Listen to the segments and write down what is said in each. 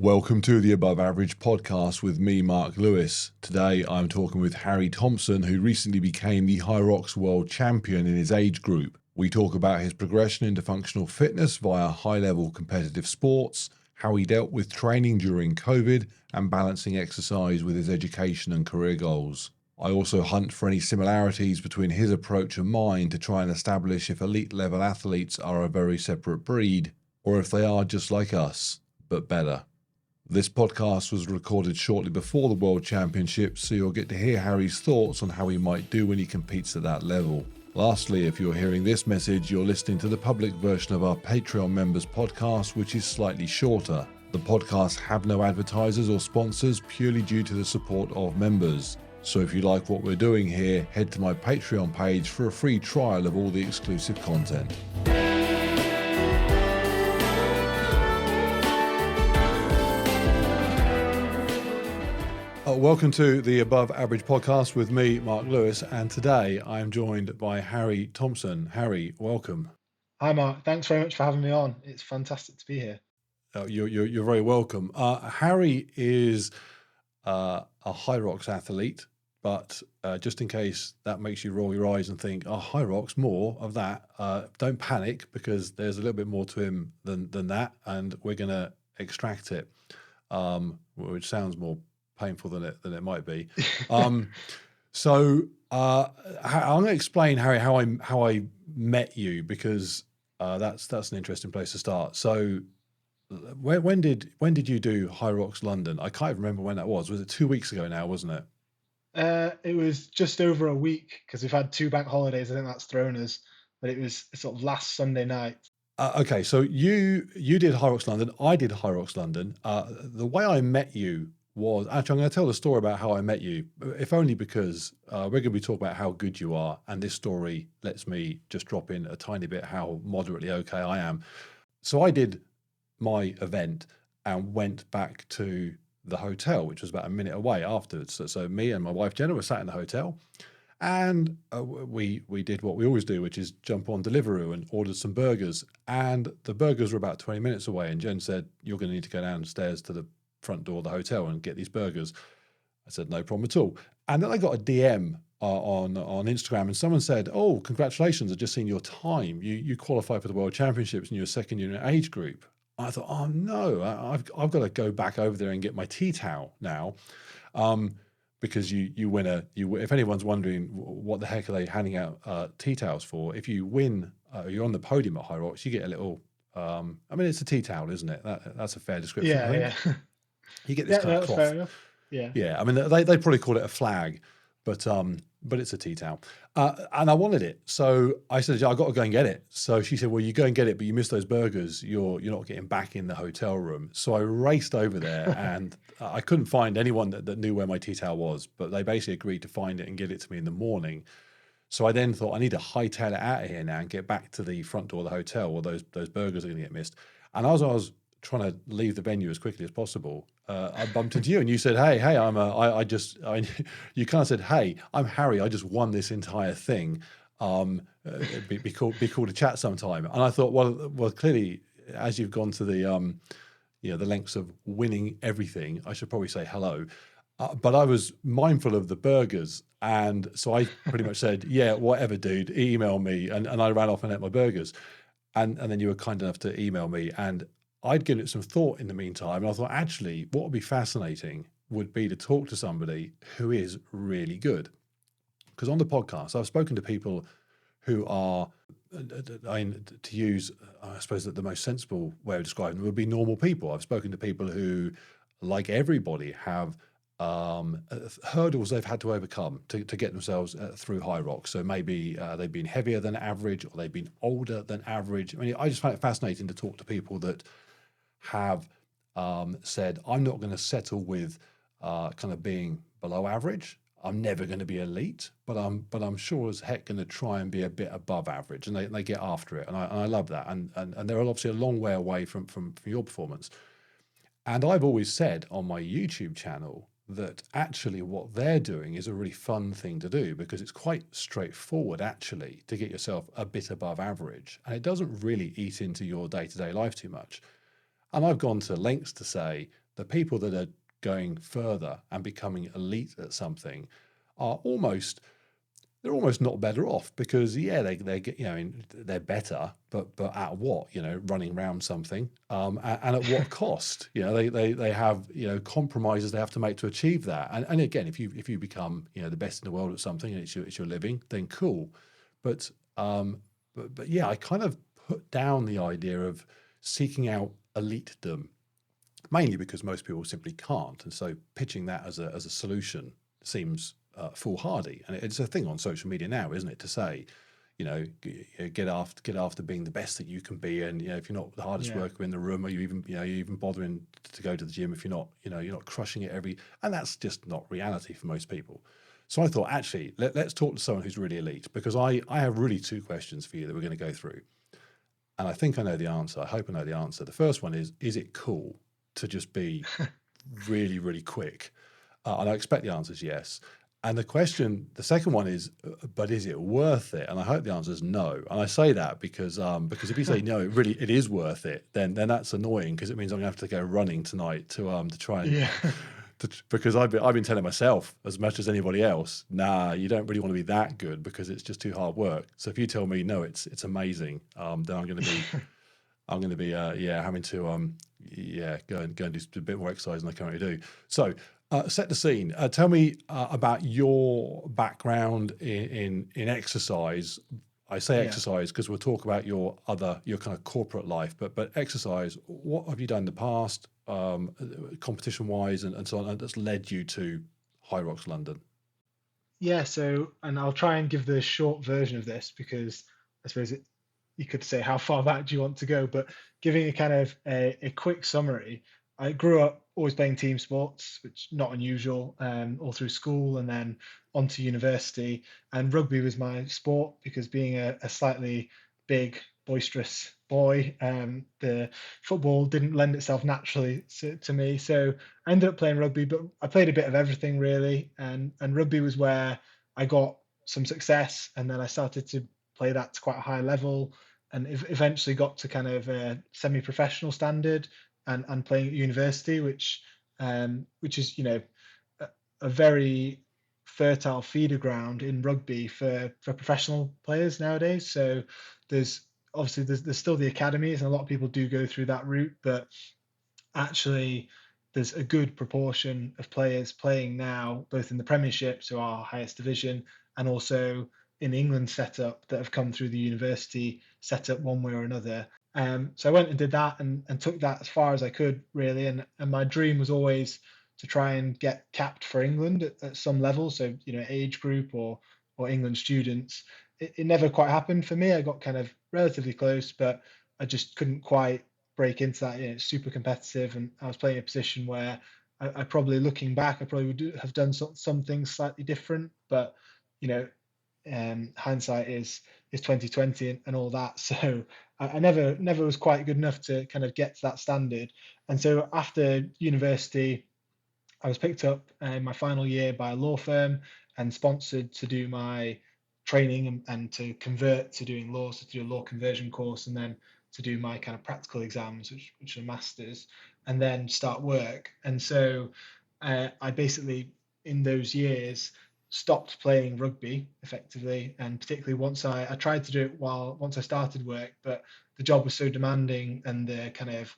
Welcome to the Above Average podcast with me, Mark Lewis. Today I'm talking with Harry Thompson, who recently became the Hyrox World Champion in his age group. We talk about his progression into functional fitness via high-level competitive sports, how he dealt with training during COVID, and balancing exercise with his education and career goals. I also hunt for any similarities between his approach and mine to try and establish if elite-level athletes are a very separate breed, or if they are just like us, but better. This podcast was recorded shortly before the World Championships, so you'll get to hear Harry's thoughts on how he might do when he competes at that level. Lastly, if you're hearing this message, you're listening to the public version of our Patreon members podcast, which is slightly shorter. The podcasts have no advertisers or sponsors, purely due to the support of members. So if you like what we're doing here, head to my Patreon page for a free trial of all the exclusive content. Welcome to the Above Average podcast with me, Mark Lewis, and today I am joined by Harry Thompson. Harry, welcome. Hi, Mark. Thanks very much for having me on. It's fantastic to be here. You're very welcome. Harry is a Hyrox athlete, but just in case that makes you roll your eyes and think, oh, Hyrox, more of that, don't panic, because there's a little bit more to him than that, and we're going to extract it, which sounds more painful than it might be. So I'm going to explain, Harry, how I met you, because that's an interesting place to start. So when did you do Hyrox London? I can't even remember when that was. Was it 2 weeks ago now, wasn't it? It was just over a week because we've had 2 bank holidays. I think that's thrown us, but it was sort of last Sunday night. Okay, so you did Hyrox London. I did Hyrox London. The way I met you was, actually, I'm going to tell the story about how I met you, if only because we're going to be talking about how good you are, and this story lets me just drop in a tiny bit how moderately okay I am. So I did my event and went back to the hotel, which was about a minute away afterwards. So me and my wife Jenna were sat in the hotel, and we did what we always do, which is jump on Deliveroo and ordered some burgers. And the burgers were about 20 minutes away, and Jen said, "You're going to need to go downstairs to the front door of the hotel and get these burgers." I said, no problem at all. And then I got a DM on Instagram, and someone said, "Oh, congratulations, I've just seen your time. You qualified for the World Championships and you're second in your age group." I thought, oh no, I've got to go back over there and get my tea towel now, because you win if anyone's wondering what the heck are they handing out tea towels for, if you win, you're on the podium at Hyrox, you get a little, I mean, it's a tea towel, isn't it? That's a fair description, I think. Yeah. You get this kind of cloth. Fair enough. Yeah. I mean, they probably call it a flag, but it's a tea towel. And I wanted it, so I said, yeah, I got to go and get it. So she said, well, you go and get it, but you missed those burgers. You're not getting back in the hotel room. So I raced over there, and I couldn't find anyone that knew where my tea towel was, but they basically agreed to find it and get it to me in the morning. So I then thought, I need to hightail it out of here now and get back to the front door of the hotel, or those burgers are going to get missed. And as I was trying to leave the venue as quickly as possible, I bumped into you, and you said, hey, you kind of said, "Hey, I'm Harry. I just won this entire thing. Be cool to chat sometime." And I thought, well, clearly, as you've gone to the lengths of winning everything, I should probably say hello. But I was mindful of the burgers, and so I pretty much said, "Yeah, whatever, dude. Email me," and I ran off and ate my burgers, and then you were kind enough to email me, and I'd given it some thought in the meantime, and I thought, actually, what would be fascinating would be to talk to somebody who is really good. Because on the podcast, I've spoken to people who are, to use, I suppose, that the most sensible way of describing them would be normal people. I've spoken to people who, like everybody, have hurdles they've had to overcome to get themselves through Hyrox. So maybe they've been heavier than average, or they've been older than average. I mean, I just find it fascinating to talk to people that have said, I'm not going to settle with kind of being below average. I'm never going to be elite, but I'm sure as heck going to try and be a bit above average, and they get after it, and I love that. And they're obviously a long way away from your performance. And I've always said on my YouTube channel that actually what they're doing is a really fun thing to do, because it's quite straightforward actually to get yourself a bit above average, and it doesn't really eat into your day-to-day life too much. And I've gone to lengths to say The people that are going further and becoming elite at something are they're almost not better off, because they get, they're better, but at what, running around something, and at what cost? They have, compromises they have to make to achieve that. And again, if you become, the best in the world at something, and it's your living, then cool. But yeah, I kind of put down the idea of seeking out elitedom, mainly because most people simply can't, and so pitching that as a solution seems foolhardy. And it's a thing on social media now, isn't it, to say, get after being the best that you can be, and if you're not the hardest Yeah. worker in the room, or you even bothering to go to the gym, if you're not crushing it and that's just not reality for most people. So I thought, actually, let's talk to someone who's really elite, because I have really two questions for you that we're going to go through, and I think I know the answer. I hope I know the answer. The first one is it cool to just be really, really quick? And I expect the answer is yes. And the second one is, but is it worth it? And I hope the answer is no. And I say that because if you say no, it is worth it, then that's annoying, because it means I'm going to have to go running tonight to try and Yeah. because I've been telling myself as much as anybody else, nah, you don't really want to be that good, because it's just too hard work. So if you tell me no, it's amazing, then I'm going to be having to go and do a bit more exercise than I currently do. So set the scene. Tell me about your background in exercise. I say Yeah. exercise because we'll talk about your kind of corporate life, but exercise. What have you done in the past, competition wise, and so on, and that's led you to Hyrox London? Yeah, so, and I'll try and give the short version of this, because I suppose you could say how far back do you want to go, but giving a kind of a quick summary, I grew up always playing team sports, which not unusual, all through school and then on to university. And rugby was my sport, because being a slightly big, boisterous boy, the football didn't lend itself naturally to me. So I ended up playing rugby, but I played a bit of everything really. And rugby was where I got some success, and then I started to play that to quite a high level, and eventually got to kind of a semi-professional standard, and playing at university, which is a, a very fertile feeder ground in rugby for professional players nowadays. So there's obviously there's still the academies, and a lot of people do go through that route, but actually there's a good proportion of players playing now, both in the Premiership, so our highest division, and also in the England setup, that have come through the university setup one way or another. So I went and did that, and took that as far as I could, really. And my dream was always to try and get capped for England at some level, so age group or England students. It never quite happened for me. I got kind of relatively close, but I just couldn't quite break into that. It's super competitive, and I was playing a position where I probably, looking back, I probably would have done some things slightly different. But you know, hindsight is 2020, and all that. So I never was quite good enough to kind of get to that standard. And so after university, I was picked up in my final year by a law firm and sponsored to do my training, and to convert to doing law, so to do a law conversion course, and then to do my kind of practical exams, which are masters, and then start work. And so I basically, in those years, stopped playing rugby effectively, and particularly once I tried to do it once I started work, but the job was so demanding, and the kind of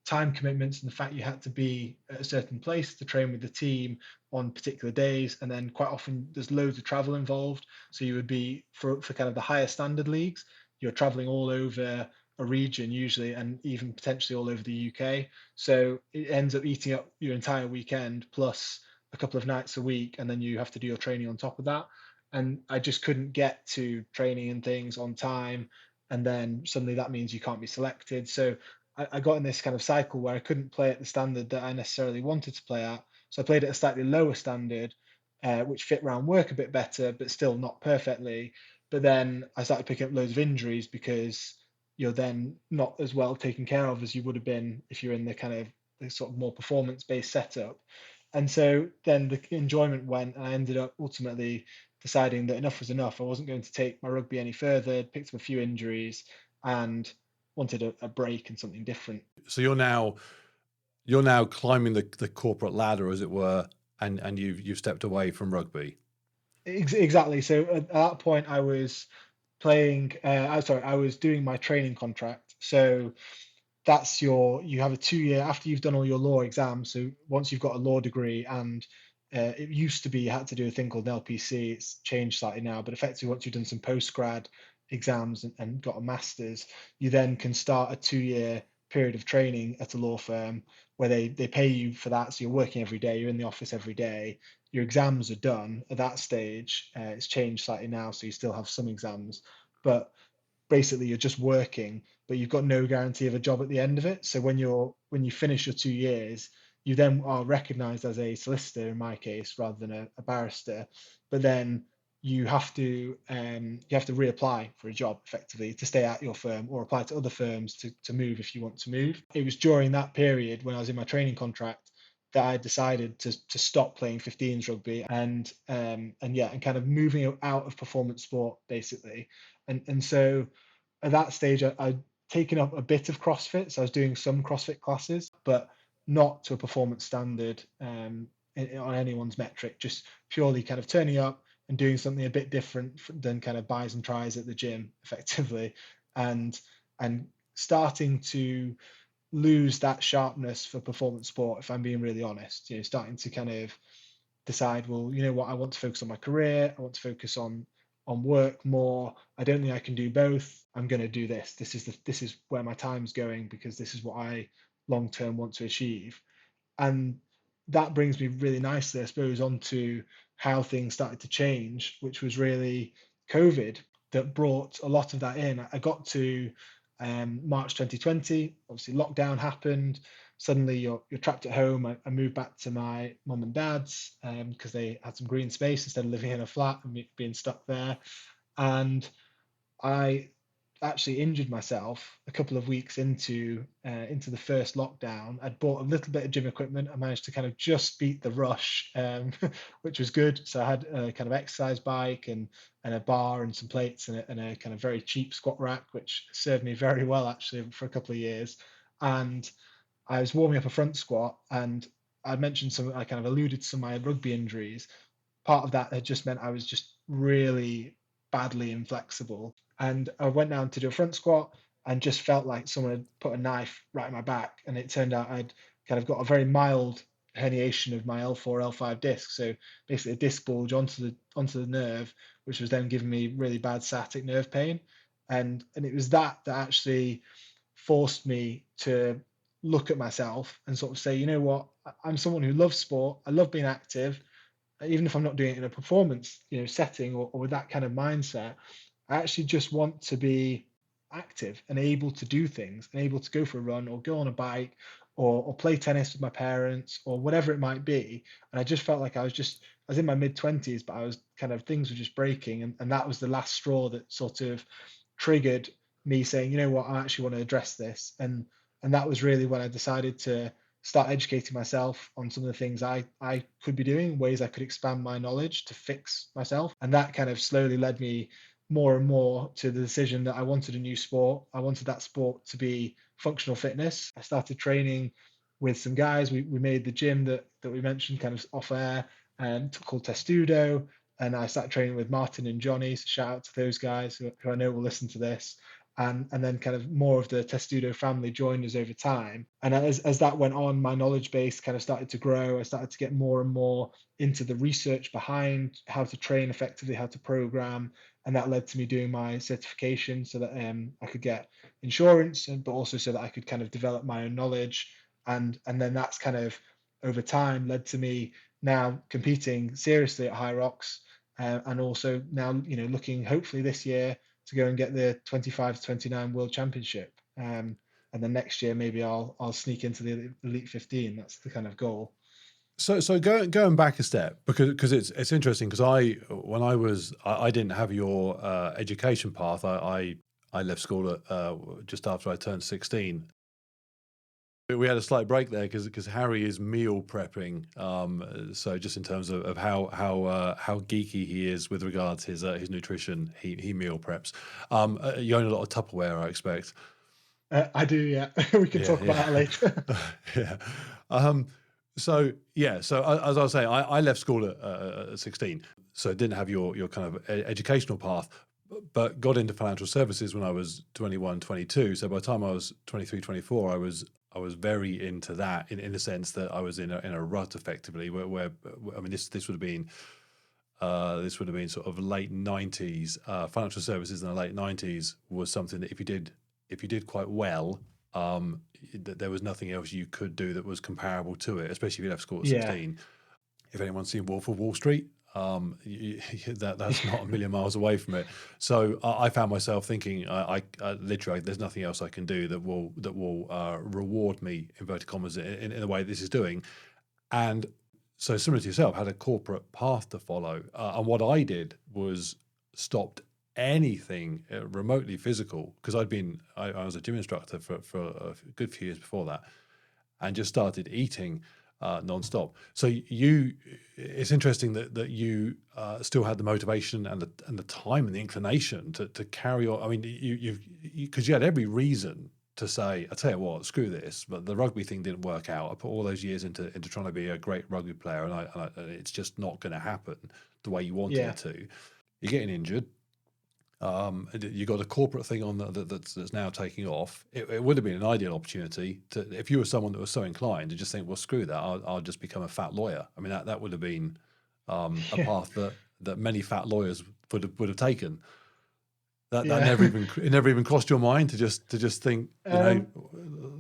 time commitments, and the fact you had to be at a certain place to train with the team on particular days, and then quite often there's loads of travel involved. So you would be, for kind of the higher standard leagues, you're traveling all over a region usually, and even potentially all over the UK. So it ends up eating up your entire weekend plus a couple of nights a week, and then you have to do your training on top of that. And I just couldn't get to training and things on time, and then suddenly that means you can't be selected. So I got in this kind of cycle where I couldn't play at the standard that I necessarily wanted to play at. So I played at a slightly lower standard, which fit around work a bit better, but still not perfectly. But then I started picking up loads of injuries, because you're then not as well taken care of as you would have been if you're in the kind of the sort of more performance-based setup. And so then the enjoyment went, and I ended up ultimately deciding that enough was enough. I wasn't going to take my rugby any further, picked up a few injuries, and wanted a break and something different. So you're now You're now climbing the corporate ladder, as it were, and you've stepped away from rugby. Exactly. So at that point, I was playing. I was doing my training contract. So you have a 2 year after you've done all your law exams. So once you've got a law degree, and it used to be you had to do a thing called an LPC. It's changed slightly now, but effectively once you've done some post grad exams and got a master's, you then can start a 2 year period of training at a law firm where they pay you for that. So you're working every day, you're in the office every day. Your exams are done at that stage. It's changed slightly now, so you still have some exams, but basically you're just working, but you've got no guarantee of a job at the end of it. So when you finish your 2 years, you then are recognized as a solicitor in my case rather than a barrister. But then you have to reapply for a job effectively to stay at your firm, or apply to other firms to move if you want to move. It was during that period when I was in my training contract that I decided to stop playing 15s rugby, and kind of moving out of performance sport basically. And so at that stage, I'd taken up a bit of CrossFit. So I was doing some CrossFit classes, but not to a performance standard, on anyone's metric, just purely kind of turning up and doing something a bit different than kind of buys and tries at the gym effectively. And and starting to lose that sharpness for performance sport, if I'm being really honest, starting to kind of decide, well, you know what, I want to focus on my career, I want to focus on work more. I don't think I can do both. I'm going to do this. This is where my time's going, because this is what I long term want to achieve. And that brings me really nicely, I suppose, onto how things started to change, which was really COVID that brought a lot of that in. I got to March 2020, obviously lockdown happened. Suddenly you're trapped at home. I moved back to my mum and dad's because they had some green space instead of living in a flat and being stuck there. And I actually injured myself a couple of weeks into the first lockdown. I'd bought a little bit of gym equipment. I managed to kind of just beat the rush, which was good. So I had a kind of exercise bike and a bar and some plates and a kind of very cheap squat rack, which served me very well actually for a couple of years. And I was warming up a front squat, and I mentioned I kind of alluded to some of my rugby injuries. Part of that had just meant I was just really badly inflexible. And I went down to do a front squat and just felt like someone had put a knife right in my back. And it turned out I'd kind of got a very mild herniation of my L4, L5 disc. So basically a disc bulge onto the nerve, which was then giving me really bad sciatic nerve pain. And it was that actually forced me to look at myself and sort of say, you know what, I'm someone who loves sport. I love being active, even if I'm not doing it in a performance, setting or with that kind of mindset. I actually just want to be active and able to do things and able to go for a run or go on a bike or play tennis with my parents or whatever it might be. And I just felt like I was in my mid 20s, but I was kind of, things were just breaking. And that was the last straw that sort of triggered me saying, you know what, I actually want to address this. And that was really when I decided to start educating myself on some of the things I could be doing, ways I could expand my knowledge to fix myself. And that kind of slowly led me more and more to the decision that I wanted a new sport. I wanted that sport to be functional fitness. I started training with some guys. We made the gym that we mentioned kind of off air, called Testudo. And I started training with Martin and Johnny. So shout out to those guys who I know will listen to this. And then kind of more of the Testudo family joined us over time. And as that went on, my knowledge base kind of started to grow. I started to get more and more into the research behind how to train effectively, how to program. And that led to me doing my certification so that I could get insurance, but also so that I could kind of develop my own knowledge. And then that's kind of over time led to me now competing seriously at Hyrox, and also now, looking hopefully this year to go and get the 25 to 29 World Championship. And then next year maybe I'll sneak into the Elite 15. That's the kind of goal. So going back a step, because it's interesting, because when I didn't have your education path. I left school at just after I turned 16. We had a slight break there because Harry is meal prepping. So just in terms of how geeky he is with regards his nutrition, he meal preps. You own a lot of Tupperware, I expect. I do, yeah. We can Yeah, talk about that later. yeah, yeah. Um, so yeah, so as I was saying, I left school at 16, so didn't have your kind of educational path, but got into financial services when I was 21, 22. So by the time I was 23, 24, I was very into that in the sense that I was in a rut effectively where I mean this would have been sort of late 90s. Financial services in the late 90s was something that if you did quite well, there was nothing else you could do that was comparable to it, especially if you left school at Yeah. 16. If anyone's seen Wolf of Wall Street, that's not a million miles away from it. So I found myself thinking, I literally, there's nothing else I can do that will reward me, inverted commas, in the way this is doing. And so similar to yourself, had a corporate path to follow. And what I did was stopped anything remotely physical, because I was a gym instructor for a good few years before that, and just started eating nonstop. So it's interesting that you still had the motivation and the time and the inclination to carry on. I mean, because you had every reason to say, I tell you what, screw this. But the rugby thing didn't work out. I put all those years into trying to be a great rugby player, and it's just not going to happen the way you wanted Yeah. it to. You're getting injured. You got a corporate thing on that's now taking off. It would have been an ideal opportunity to, if you were someone that was so inclined, to just think, well, screw that. I'll just become a fat lawyer. I mean, that would have been a Yeah. path that many fat lawyers would have taken. That Yeah. never even crossed your mind to just think, Um,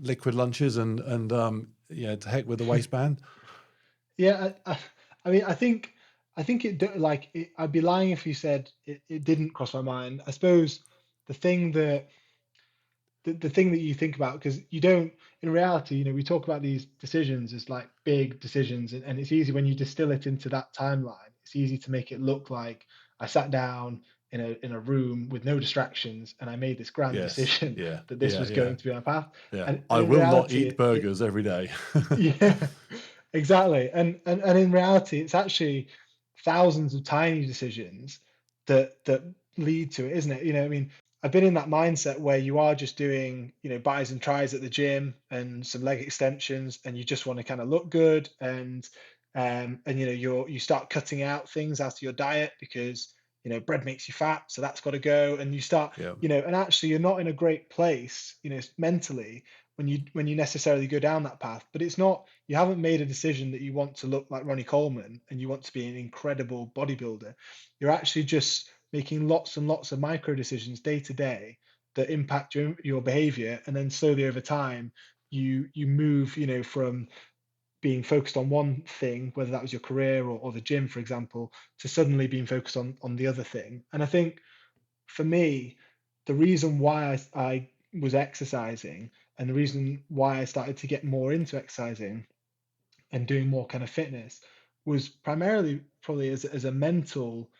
liquid lunches and to heck with the waistband. yeah, I mean, I think I'd be lying if you said it didn't cross my mind. I suppose the thing that the thing that you think about, because you don't, in reality, we talk about these decisions as like big decisions, and it's easy when you distill it into that timeline. It's easy to make it look like I sat down in a room with no distractions and I made this grand Yes, decision yeah, that this yeah, was yeah, going to be my path. yeah. And I in will not reality, eat burgers every day. yeah, exactly. And in reality, it's actually thousands of tiny decisions that lead to it, isn't it? I mean, I've been in that mindset where you are just doing, buys and tries at the gym and some leg extensions, and you just want to kind of look good, and you start cutting out things out of your diet because bread makes you fat, so that's got to go, and you start, Yeah, and actually you're not in a great place, mentally when you necessarily go down that path. But it's not, you haven't made a decision that you want to look like Ronnie Coleman and you want to be an incredible bodybuilder. You're actually just making lots and lots of micro decisions day to day that impact your behavior, and then slowly over time you move, from being focused on one thing, whether that was your career or the gym, for example, to suddenly being focused on the other thing. And I think for me, the reason why I was exercising, and the reason why I started to get more into exercising and doing more kind of fitness, was primarily probably as a mental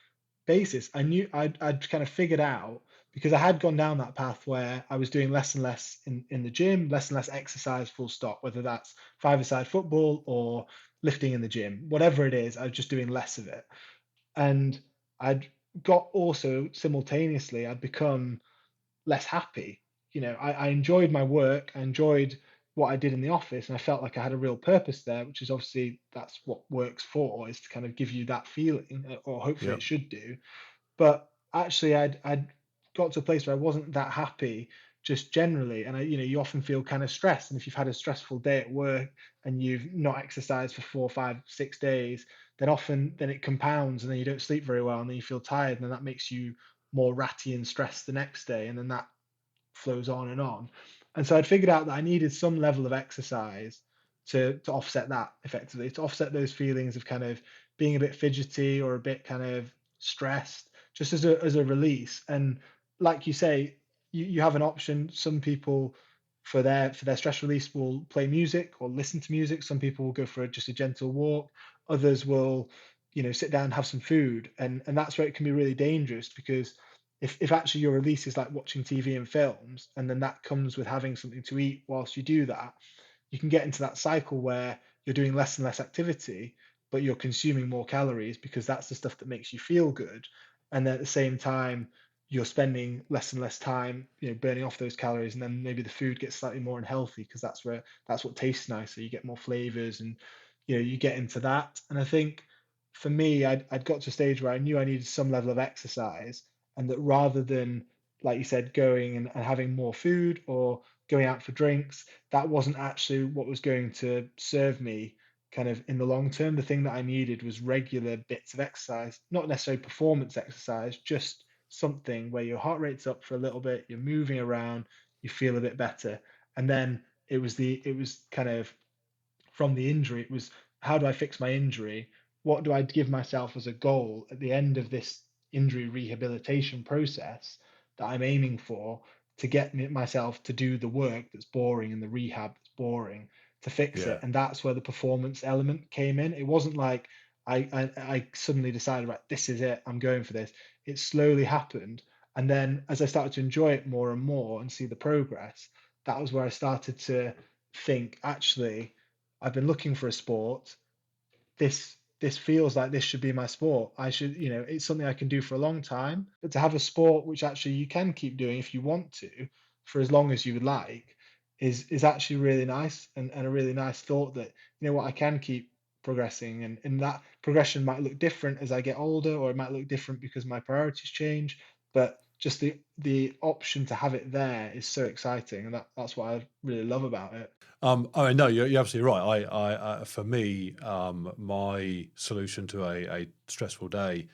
basis. I knew I'd kind of figured out, because I had gone down that path where I was doing less and less in the gym, less and less exercise, full stop, whether that's five-a-side football or lifting in the gym, whatever it is, I was just doing less of it. And I'd got also simultaneously, I'd become less happy. I enjoyed my work, I enjoyed what I did in the office, and I felt like I had a real purpose there, which is obviously that's what work's for, is to kind of give you that feeling, or hopefully yeah, it should do. But actually, I'd got to a place where I wasn't that happy just generally, and you often feel kind of stressed. And if you've had a stressful day at work and you've not exercised for 4, 5, 6 days, then it compounds, and then you don't sleep very well, and then you feel tired, and then that makes you more ratty and stressed the next day, and then that flows on and on. And so I'd figured out that I needed some level of exercise to offset that effectively, to offset those feelings of kind of being a bit fidgety or a bit kind of stressed, just as a release. And like you say, you have an option. Some people for their stress release will play music or listen to music. Some people will go for just a gentle walk. Others will, sit down and have some food. And that's where it can be really dangerous, because if actually your release is like watching TV and films, and then that comes with having something to eat whilst you do that, you can get into that cycle where you're doing less and less activity, but you're consuming more calories because that's the stuff that makes you feel good. And then at the same time, you're spending less and less time, burning off those calories, and then maybe the food gets slightly more unhealthy because that's what tastes nicer. You get more flavors, and you get into that. And I think for me, I'd got to a stage where I knew I needed some level of exercise, and that rather than, like you said, going and having more food or going out for drinks, that wasn't actually what was going to serve me kind of in the long term. The thing that I needed was regular bits of exercise, not necessarily performance exercise, just something where your heart rate's up for a little bit, you're moving around, you feel a bit better. And then it was kind of from the injury, it was, how do I fix my injury? What do I give myself as a goal at the end of this injury rehabilitation process that I'm aiming for, to get myself to do the work that's boring and the rehab that's boring, to fix it? Yeah. And that's where the performance element came in. It wasn't like I suddenly decided, right, this is it, I'm going for this. It slowly happened. And then as I started to enjoy it more and more and see the progress, that was where I started to think, actually, I've been looking for a sport. This feels like this should be my sport. I should, it's something I can do for a long time. But to have a sport which actually you can keep doing if you want to, for as long as you would like, is actually really nice, and a really nice thought that, what, I can keep progressing, and that progression might look different as I get older, or it might look different because my priorities change. But just the option to have it there is so exciting, and that's what I really love about it. I know you're absolutely right. For me, my solution to a stressful day,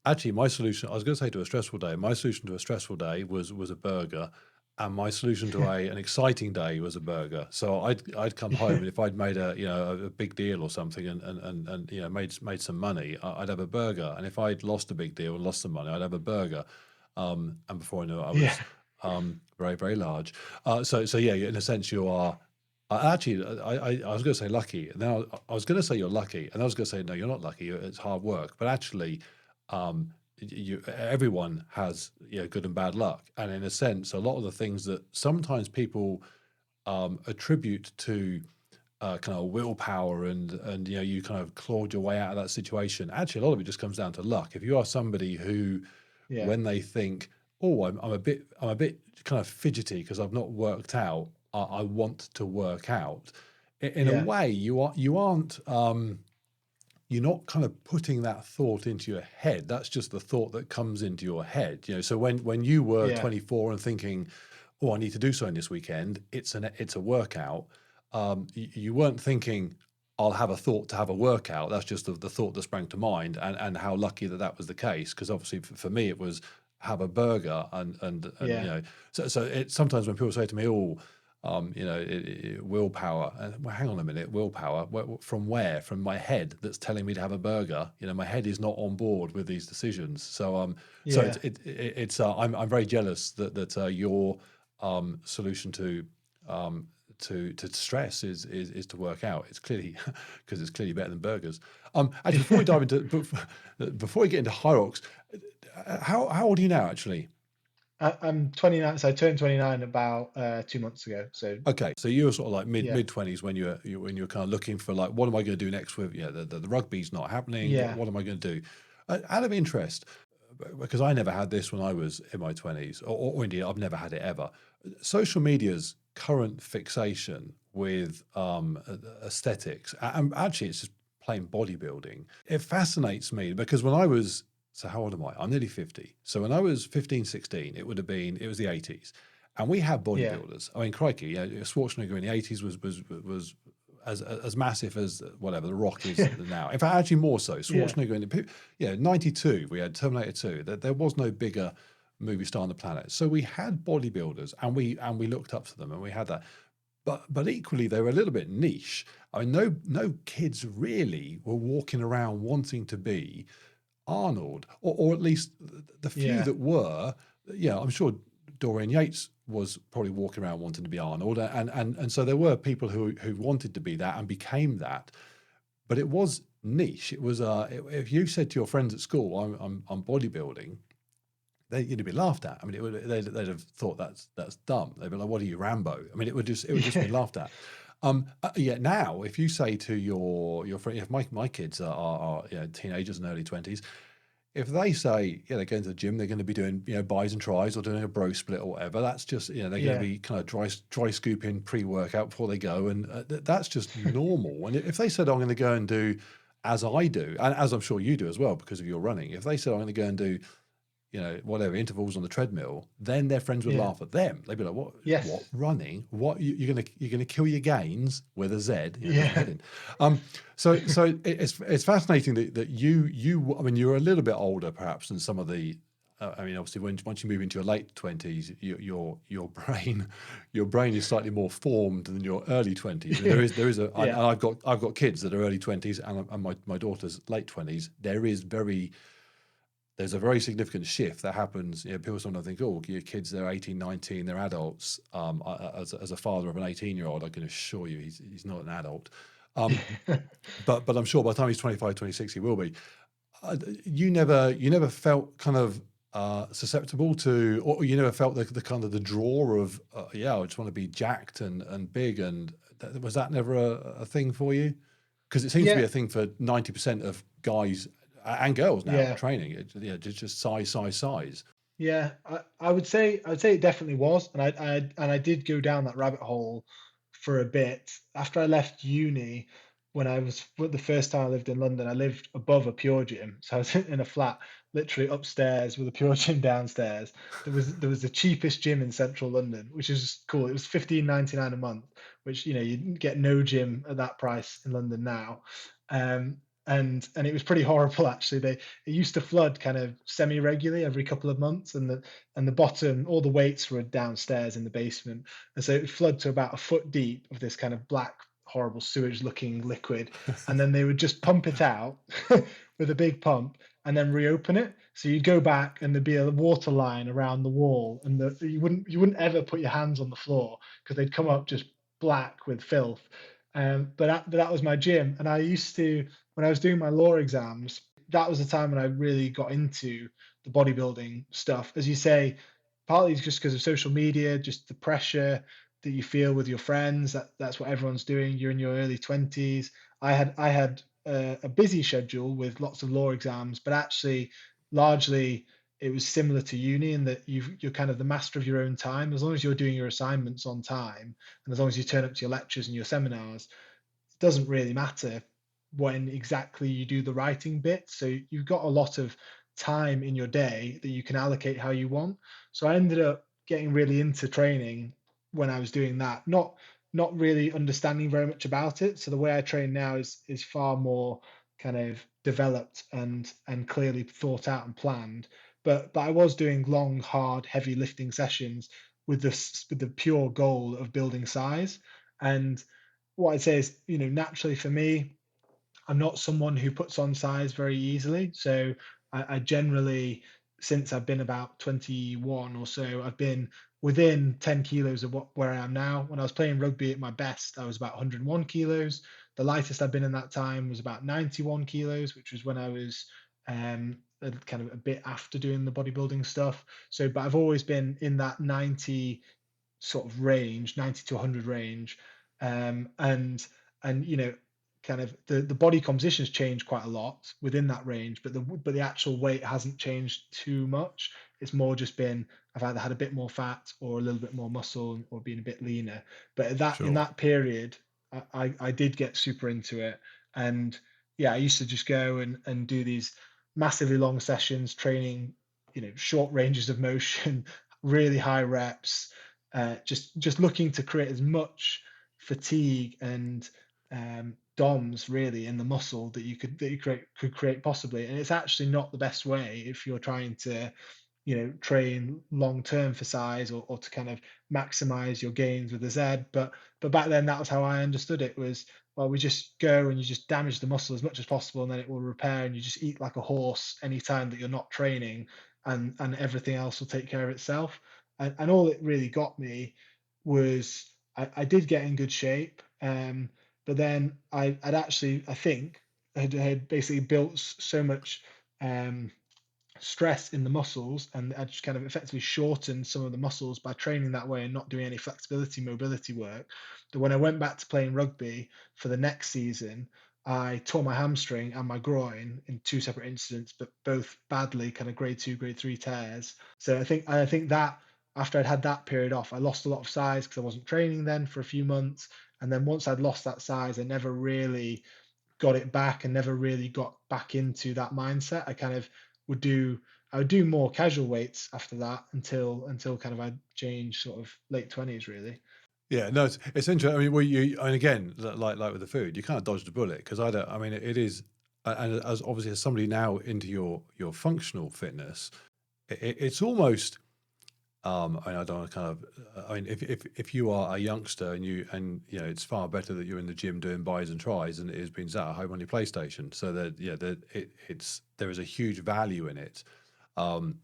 actually, my solution, I was going to say to a stressful day, my solution to a stressful day was a burger, and my solution to an exciting day was a burger. So I'd come home, and if I'd made a big deal or something, and made some money, I'd have a burger. And if I'd lost a big deal and lost some money, I'd have a burger. And before I knew it, I Yeah. was very, very large. So yeah, in a sense, you are. Actually, I was going to say lucky, and then I was going to say you're lucky, and I was going to say no, you're not lucky. It's hard work, but actually, everyone has good and bad luck, and in a sense, a lot of the things that sometimes people attribute to kind of willpower, and you kind of clawed your way out of that situation. Actually, a lot of it just comes down to luck. If you are somebody who, Yeah. when they think, oh, I'm a bit kind of fidgety because I've not worked out, I want to work out. In a Yeah. way, you aren't. You're not kind of putting that thought into your head. That's just the thought that comes into your head. So when you were Yeah. 24 and thinking, oh, I need to do something this weekend, it's a workout. You weren't thinking, I'll have a thought to have a workout. That's just the thought that sprang to mind, and how lucky that was the case. Because obviously for me it was have a burger, and Yeah. so it sometimes when people say to me, oh, willpower. Well, hang on a minute, willpower. From where? From my head that's telling me to have a burger. My head is not on board with these decisions. So so Yeah. it's I'm very jealous that your solution to stress is to work out. It's clearly because it's clearly better than burgers. Actually, before we dive into before we get into Hyrox, how old are you now? Actually. I'm 29, so I turned 29 about 2 months ago. So Okay, so you were sort of like yeah. mid 20s when you're kind of looking for like, what am I going to do next with the rugby's not happening. Yeah. What am I going to do? Out of interest, because I never had this when I was in my 20s, or indeed I've never had it ever. Social media's current fixation with aesthetics, and actually it's just plain bodybuilding. It fascinates me because when I was, so how old am I? I'm nearly 50. So when I was 15, 16, it was the 80s. And we had Yeah. bodybuilders. I mean, crikey, Schwarzenegger in the 80s was as massive as whatever The Rock is now. In fact, actually more so. Yeah. Schwarzenegger in the 92, we had Terminator 2. There was no bigger movie star on the planet. So we had bodybuilders, and we looked up to them, and we had that. But equally, they were a little bit niche. I mean, no kids really were walking around wanting to be Arnold, or at least the few Yeah. that were. Yeah, I'm sure Dorian Yates was probably walking around wanting to be Arnold, and so there were people who wanted to be that and became that. But it was niche. It was if you said to your friends at school, I'm bodybuilding, you'd be laughed at. I mean, they'd have thought that's dumb. They'd be like, "What are you, Rambo?" I mean, it would just be laughed at. Yeah. Now, if you say to your friend, if my kids are teenagers and early 20s, if they say, yeah, they're going to the gym, they're going to be doing, buys and tries or doing a bro split or whatever, that's just, they're going to Yeah, be kind of dry scooping pre-workout before they go. And that's just normal. And if they said, I'm going to go and do as I do, and as I'm sure you do as well, because of your running, if they said, I'm going to go and do, whatever intervals on the treadmill, then their friends would yeah, laugh at them. They'd be like, what yes, running? What you're gonna kill your gains with a Z, there's a yeah, heading. So it's fascinating that I mean, you're a little bit older perhaps than some of the. I mean, obviously, once you move into your late 20s, your brain is slightly more formed than your early 20s. I mean, there is and yeah, I've got kids that are early 20s and my daughter's late 20s. There's a very significant shift that happens. People sometimes think, oh, your kids, they're 18, 19, they're adults. As a father of an 18-year-old, I can assure you he's not an adult. Um, but I'm sure by the time he's 25, 26, he will be. You never felt kind of susceptible to, or you never felt the kind of the draw of, yeah, I just want to be jacked and big. And was that never a thing for you? Because it seems to be yeah, a thing for 90% of guys and girls now yeah. training. Just size, size, size. Yeah, I would say it definitely was, and I did go down that rabbit hole for a bit after I left uni. When I was the first time I lived in London, I lived above a pure gym, so I was in a flat, literally upstairs with a pure gym downstairs. There was the cheapest gym in central London, which is cool. It was 15.99 a month, which you get no gym at that price in London now. Um, and it was pretty horrible actually. It used to flood kind of semi-regularly every couple of months, and the bottom, all the weights were downstairs in the basement, and so it would flood to about a foot deep of this kind of black, horrible sewage-looking liquid, and then they would just pump it out with a big pump, and then reopen it. So you'd go back, and there'd be a water line around the wall, and you wouldn't ever put your hands on the floor because they'd come up just black with filth. But that was my gym, and I used to when I was doing my law exams, that was the time when I really got into the bodybuilding stuff. As you say, partly just because of social media, just the pressure that you feel with your friends. That's what everyone's doing. You're in your early 20s. I had a busy schedule with lots of law exams, but actually, largely it was similar to uni in that you're kind of the master of your own time. As long as you're doing your assignments on time, and as long as you turn up to your lectures and your seminars, it doesn't really matter when exactly you do the writing bit. So you've got a lot of time in your day that you can allocate how you want. So I ended up getting really into training when I was doing that, not really understanding very much about it. So the way I train now is far more kind of developed and clearly thought out and planned. But I was doing long, hard, heavy lifting sessions with the pure goal of building size. And what I'd say is, naturally for me, I'm not someone who puts on size very easily. So I generally, since I've been about 21 or so, I've been within 10 kilos of where I am now. When I was playing rugby at my best, I was about 101 kilos. The lightest I've been in that time was about 91 kilos, which was when I was kind of a bit after doing the bodybuilding stuff. So, but I've always been in that 90 sort of range, 90 to 100 range. And kind of the body composition's changed quite a lot within that range, but the actual weight hasn't changed too much. It's more just been I've either had a bit more fat or a little bit more muscle or been a bit leaner. But in Sure. that period, I did get super into it. And yeah, I used to just go and do these massively long sessions training, short ranges of motion, really high reps, just looking to create as much fatigue and DOMs really in the muscle that you could create possibly. And it's actually not the best way if you're trying to train long term for size, or to kind of maximize your gains with the Z. But back then that was how I understood it. Was, well, we just go and you just damage the muscle as much as possible, and then it will repair, and you just eat like a horse anytime that you're not training, and everything else will take care of itself. And all it really got me was I did get in good shape, but then I'd actually, I think, had basically built so much um, stress in the muscles, and I just kind of effectively shortened some of the muscles by training that way and not doing any flexibility mobility work, that when I went back to playing rugby for the next season, I tore my hamstring and my groin in two separate incidents, but both badly, kind of grade two, grade three tears. So I think that after I'd had that period off, I lost a lot of size because I wasn't training then for a few months. And then once I'd lost that size, I never really got it back and never really got back into that mindset. Would do I would do more casual weights after that until kind of I changed sort of late 20s really. Yeah, no, it's interesting. I mean, well, and again, like with the food, you kind of dodged a bullet because I don't. I mean, it is, and as obviously as somebody now into your functional fitness, it's almost. I mean, I don't want to kind of. I mean, if you are a youngster and you know, it's far better that you're in the gym doing buys and tries than it is being sat at home on your PlayStation. So that yeah, there is a huge value in it, um,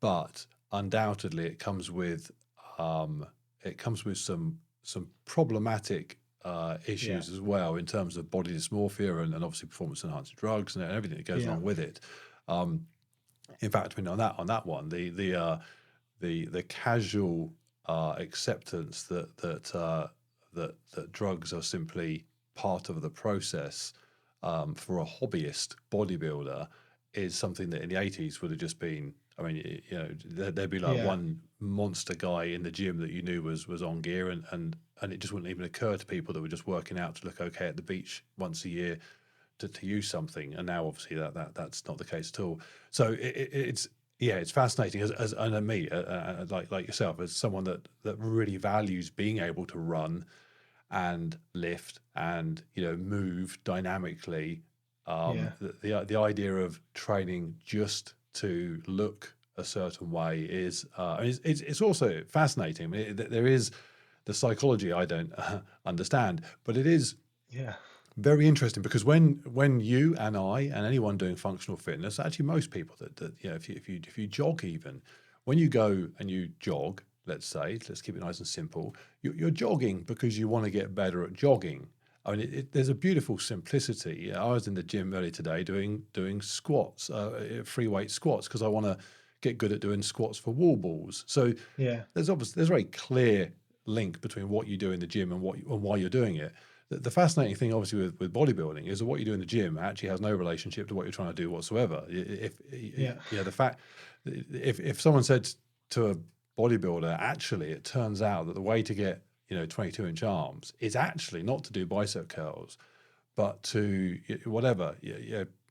but undoubtedly it comes with some problematic Yeah. issues as well in terms of body dysmorphia and obviously performance enhancing drugs and everything that goes Yeah. along with it. Um, in fact, I mean on that one, the casual acceptance that drugs are simply part of the process for a hobbyist bodybuilder is something that in the 80s would have just been. I mean, you know, there'd be like Yeah. one monster guy in the gym that you knew was on gear, and it just wouldn't even occur to people that were just working out to look okay at the beach once a year to use something. And now, obviously, that's not the case at all. So it's yeah, it's fascinating as and me like yourself as someone that really values being able to run and lift and you know move dynamically. Yeah. The idea of training just to look a certain way is it's also fascinating. I mean, there is the psychology I don't understand, but it is Yeah. very interesting because when you and I and anyone doing functional fitness, actually most people that you know, if you jog even, when you go and you jog, let's keep it nice and simple, you're jogging because you want to get better at jogging. I mean, there's a beautiful simplicity. I was in the gym earlier today doing squats, free weight squats, because I want to get good at doing squats for wall balls. So Yeah. there's a very clear link between what you do in the gym and why you're doing it. The fascinating thing, obviously, with bodybuilding is that what you do in the gym actually has no relationship to what you're trying to do whatsoever. If Yeah. you know the fact, if someone said to a bodybuilder, actually, it turns out that the way to get 22-inch arms is actually not to do bicep curls, but to whatever,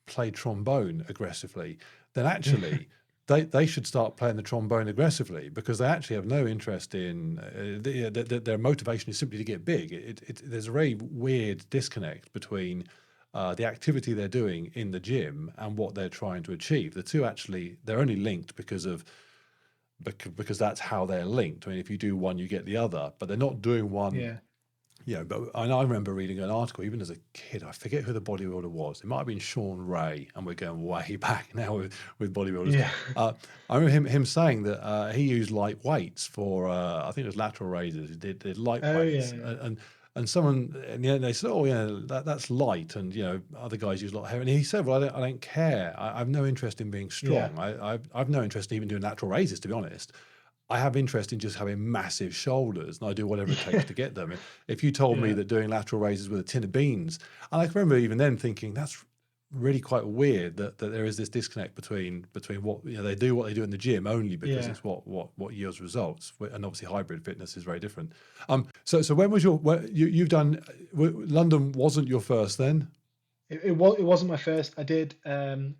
play trombone aggressively, then actually they should start playing the trombone aggressively because they actually have no interest in their motivation is simply to get big. There's a very weird disconnect between the activity they're doing in the gym and what they're trying to achieve. The two actually they're only linked because that's how they're linked. I mean, if you do one, you get the other, but they're not doing one. Yeah. Yeah, but I remember reading an article, even as a kid, I forget who the bodybuilder was. It might have been Sean Ray, and we're going way back now with bodybuilders. Yeah. I remember him saying that he used light weights for, I think it was lateral raises. He did light Oh yeah. weights, Yeah. and someone in the end they said, oh yeah, that's light, and other guys use a lot of heavy. And he said, well, I don't care. I've no interest in being Yeah. strong. I've no interest in even doing lateral raises, to be honest. I have interest in just having massive shoulders, and I do whatever it takes to get them. If you told me Yeah. that doing lateral raises with a tin of beans, and I can remember even then thinking that's really quite weird that there is this disconnect between what they do what they do in the gym only because Yeah. it's what yields results, and obviously hybrid fitness is very different. So when was you've done London wasn't your first then? It wasn't my first. I did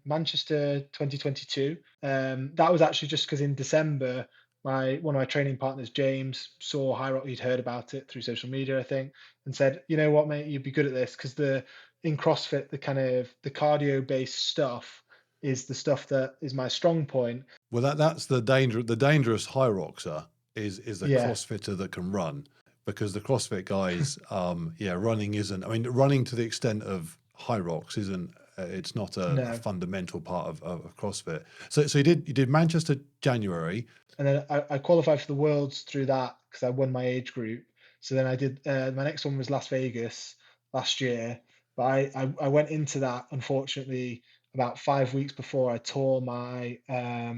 Manchester 2022. That was actually just because in December, my one of my training partners, James, saw Hyrox. He'd heard about it through social media, I think, and said, "You know what, mate, you'd be good at this because the in CrossFit, the kind of the cardio based stuff is the stuff that is my strong point." Well, that's the danger. The dangerous high roxer is a Yeah, CrossFitter that can run, because the CrossFit guys, running isn't. I mean, running to the extent of high rocks isn't. It's not a no. fundamental part of CrossFit. So you did Manchester January. And then I qualified for the Worlds through that because I won my age group. So then I did my next one was Las Vegas last year, but I went into that unfortunately about 5 weeks before I tore my I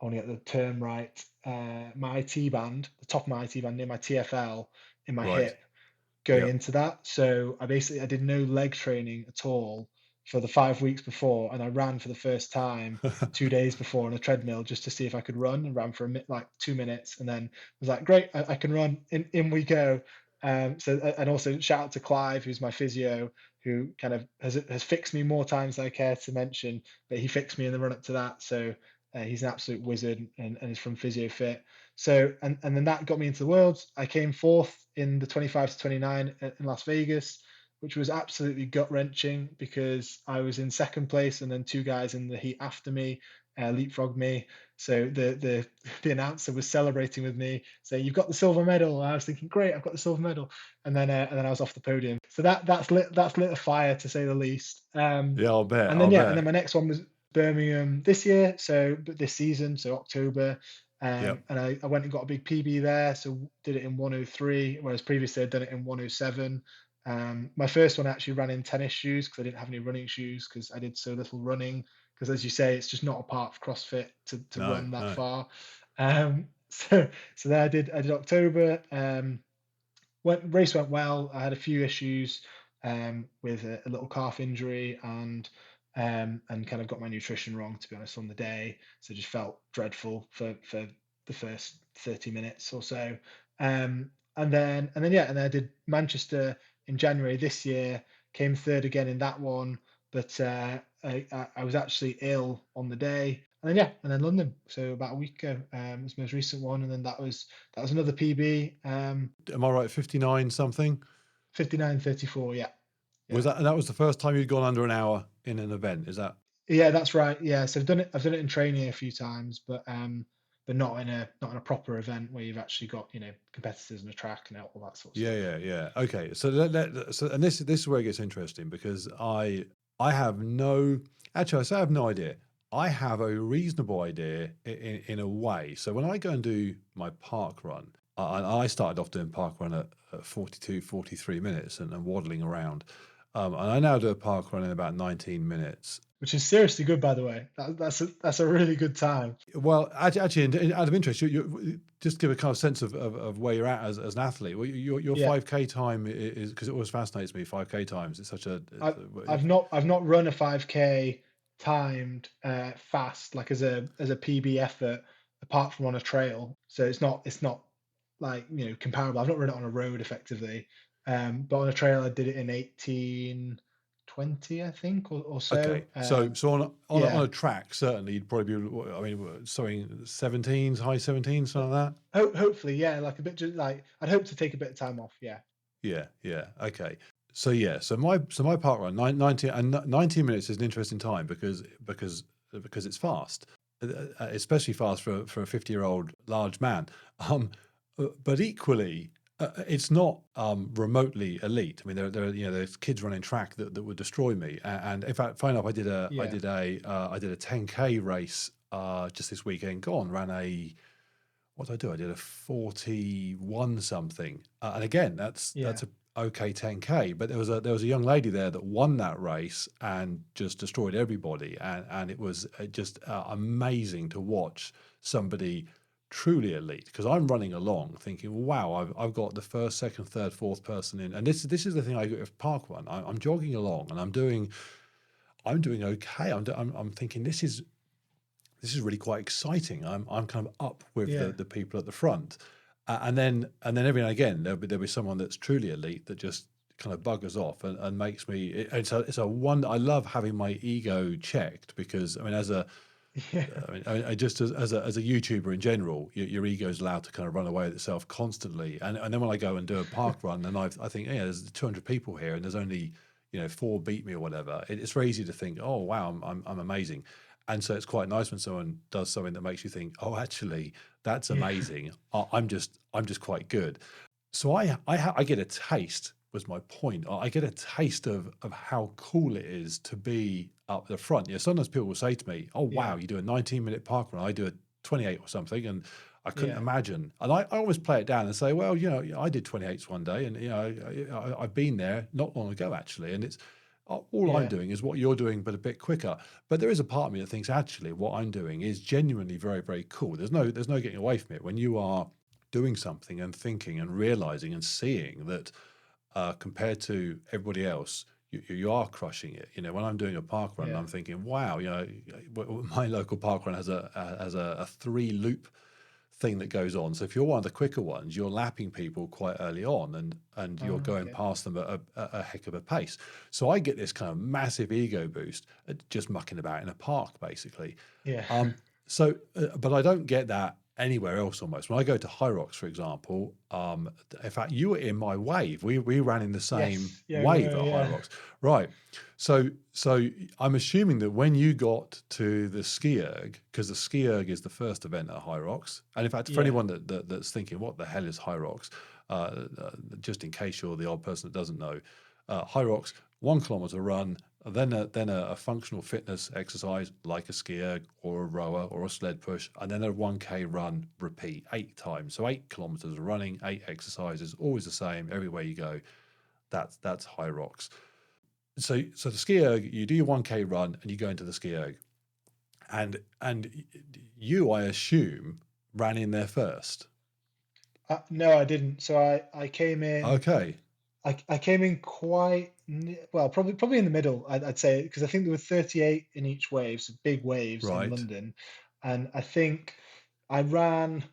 want to get the term right my IT band, the top of my IT band near my TFL in my Right. hip. going Yep. into that. So I did no leg training at all for the 5 weeks before, and I ran for the first time 2 days before on a treadmill just to see if I could run, and ran for like 2 minutes, and then was like, great, I can run. In we go. And also shout out to Clive, who's my physio, who kind of has fixed me more times than I care to mention, but he fixed me in the run up to that. So he's an absolute wizard, and is from Physio Fit. So and then that got me into the worlds. I came fourth in the 25 to 29 in Las Vegas, which was absolutely gut wrenching because I was in second place, and then two guys in the heat after me leapfrogged me. So the announcer was celebrating with me, saying, "You've got the silver medal." And I was thinking, "Great, I've got the silver medal," and then I was off the podium. So that's lit a fire, to say the least. Yeah, I'll bet. And I'll then and then bet. my next one was Birmingham this year, so this season, so October. Yep. And I went and got a big PB there, so did it in 103, whereas previously I'd done it in 107. My first one I actually ran in tennis shoes because I didn't have any running shoes because I did so little running. Because as you say, it's just not a part of CrossFit to No, run that no. far. So then I did October. Race went well. I had a few issues with a little calf injury, and kind of got my nutrition wrong, to be honest, on the day. So just felt dreadful for the first 30 minutes or so. And then I did Manchester in January this year. Came third again in that one, but I was actually ill on the day. And then London. So about a week ago was the most recent one, and then that was another PB. Am I right? 59 something? 59:34. Yeah, Was yeah, that was the first time you'd gone under an hour in an event? Is that? yeah. That's right. Yeah, so I've done it in training a few times, but not in a proper event where you've actually got competitors on a track and all that sort of Yeah, stuff. yeah, yeah. Okay. So so and this is where it gets interesting because I have no actually I say I have no idea. I have a reasonable idea in a way. So when I go and do my park run, I started off doing park run at 42, 43 minutes and waddling around. And I now do a park run in about 19 minutes. Which is seriously good, by the way. That's a really good time. Well, actually, out of interest, you just give a kind of sense of where you're at as an athlete. Well, your Yeah, 5K time is because it always fascinates me. 5K times. It's such a I, I've not run a 5K timed fast, like as a PB effort, apart from on a trail. So it's not like comparable. I've not run it on a road effectively, but on a trail I did it in 1820, I think, or so. okay. So on Yeah, a track, certainly you'd probably be. I mean, sorry, 17s, high 17s, something like that. hopefully, yeah, like a bit, just like I'd hope to take a bit of time off. Yeah, Yeah, yeah. Okay. So yeah, so my park run 19 minutes is an interesting time because it's fast, especially fast for a 50-year-old large man. But equally, it's not remotely elite. I mean, there's kids running track that would destroy me. And in fact, funny enough, yeah, I did a 10K race just this weekend. Gone ran a what did I do? I did a 41 something, and again, yeah, that's a okay 10K. But there was a young lady there that won that race and just destroyed everybody, and it was just amazing to watch somebody truly elite. Because I'm running along thinking, wow, I've got the first, second, third, fourth person in, and this is the thing I get with park run. I'm jogging along and I'm doing okay. I'm thinking this is really quite exciting. I'm kind of up with yeah, the people at the front, and then every now and again there'll be someone that's truly elite that just kind of buggers off and makes me. It's a one. I love having my ego checked because I mean yeah, I just as a YouTuber in general, your ego is allowed to kind of run away with itself constantly, and then when I go and do a park run and I think yeah there's 200 people here and there's only four beat me or whatever. It's very easy to think oh wow I'm amazing. And so it's quite nice when someone does something that makes you think, "Oh, actually, that's yeah, amazing. I'm just quite good." So I get a taste. Was my point? I get a taste of how cool it is to be up the front. Yeah, sometimes people will say to me, "Oh, wow, yeah, you do a 19-minute park run. I do a 28 or something," and I couldn't yeah, imagine. And I always play it down and say, "Well, I did 28s one day, and I've been there not long ago actually, and it's." All I'm yeah, doing is what you're doing, but a bit quicker. But there is a part of me that thinks actually what I'm doing is genuinely very, very cool. There's no getting away from it. When you are doing something and thinking and realizing and seeing that compared to everybody else, you are crushing it. You know, when I'm doing a park run, Yeah. I'm thinking, wow, you know, my local park run has a 3-loop thing that goes on. So if you're one of the quicker ones, you're lapping people quite early on, and you're going Okay. past them at a heck of a pace. So I get this kind of massive ego boost at just mucking about in a park, basically. Yeah. But I don't get that anywhere else almost. When I go to Hyrox, for example, in fact, you were in my wave. We ran in the same Yes. Yeah. wave at Yeah. Hyrox, right? So I'm assuming that when you got to the ski erg, because the ski erg is the first event at Hyrox, and in fact, for Yeah. anyone that's thinking, what the hell is Hyrox? Just in case you're the odd person that doesn't know, Hyrox, 1 kilometer run, then a functional fitness exercise like a ski erg or a rower or a sled push, and then a 1K run repeat 8 times. So 8 kilometers of running, 8 exercises, always the same everywhere you go. That's Hyrox. So the ski erg, you do your 1K run and you go into the ski erg, and you, I assume, ran in there first. No, I didn't. So I came in. Okay. I came in quite well, probably in the middle. I'd say, because I think there were 38 in each wave, so big waves in Right. London, and I think I ran.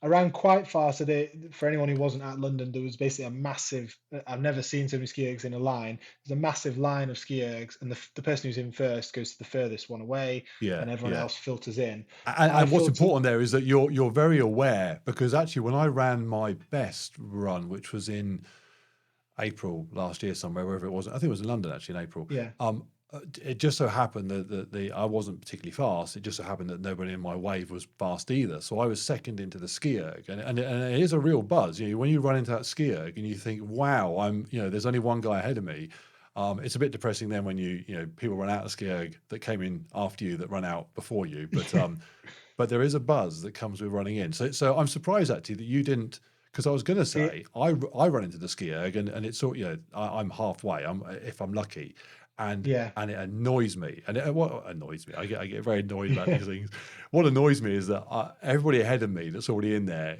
I ran quite fast. So for anyone who wasn't at London, there was basically a massive. I've never seen so many ski ergs in a line. There's a massive line of ski ergs, and the person who's in first goes to the furthest one away, Yeah. and everyone Yeah. else filters in. I And what's filtered. important there is that you're very aware, because actually when I ran my best run, which was in April last year somewhere, wherever it was, I think it was in London actually in April. Yeah, It just so happened that I wasn't particularly fast. It just so happened that nobody in my wave was fast either. So I was second into the ski erg, and it is a real buzz. You know, when you run into that ski erg and you think, wow, there's only one guy ahead of me. It's a bit depressing then when people run out of ski erg that came in after you that run out before you. But there is a buzz that comes with running in. So I'm surprised actually that you didn't, because I was going to see, say I run into the ski erg and it's sort I'm halfway. If I'm lucky, and yeah, it annoys me. And what annoys me, I get very annoyed about these things. What annoys me is that everybody ahead of me that's already in there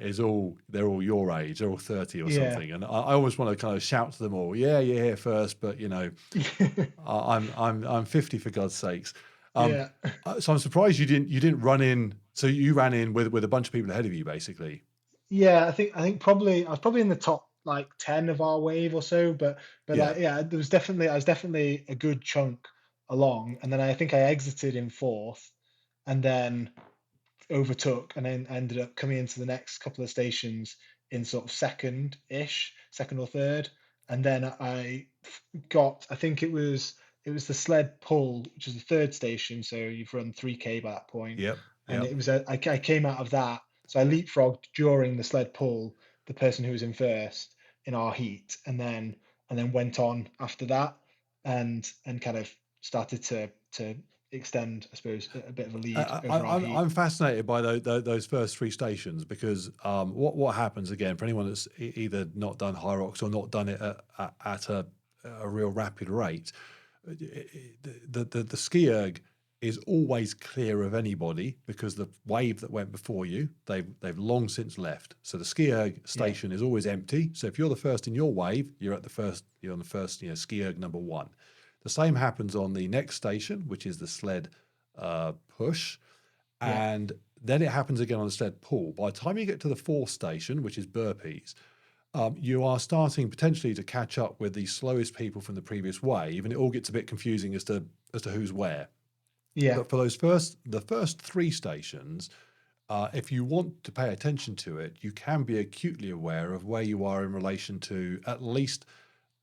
they're all your age, they're all 30 or yeah, something, and I almost want to kind of shout to them all, yeah, you're here first, but I'm 50 for God's sakes. yeah. So I'm surprised you didn't run in. So you ran in with a bunch of people ahead of you, basically. Yeah, I think probably I was probably in the top like 10 of our wave or so, but Yeah, like yeah, I was definitely a good chunk along, and then I think I exited in fourth, and then overtook, and then ended up coming into the next couple of stations in sort of second or third, and then I think it was the Sled Pull, which is the third station, so you've run 3K by that point, yep, and yep. I came out of that, so I leapfrogged during the Sled Pull the person who was in first in our heat, and then went on after that, and kind of started to extend, I suppose, a bit of a lead over our heat. I'm fascinated by those first 3 stations, because what happens again for anyone that's either not done Hyrox or not done it at a real rapid rate, the ski erg is always clear of anybody, because the wave that went before you, they've long since left. So the ski erg Yeah, station is always empty. So if you're the first in your wave, you're on the first ski erg number 1. The same happens on the next station, which is the sled push, yeah, and then it happens again on the sled pull. By the time you get to the 4th station, which is burpees, you are starting potentially to catch up with the slowest people from the previous wave, and it all gets a bit confusing as to who's where. yeah, But for the first 3 stations, if you want to pay attention to it, you can be acutely aware of where you are in relation to at least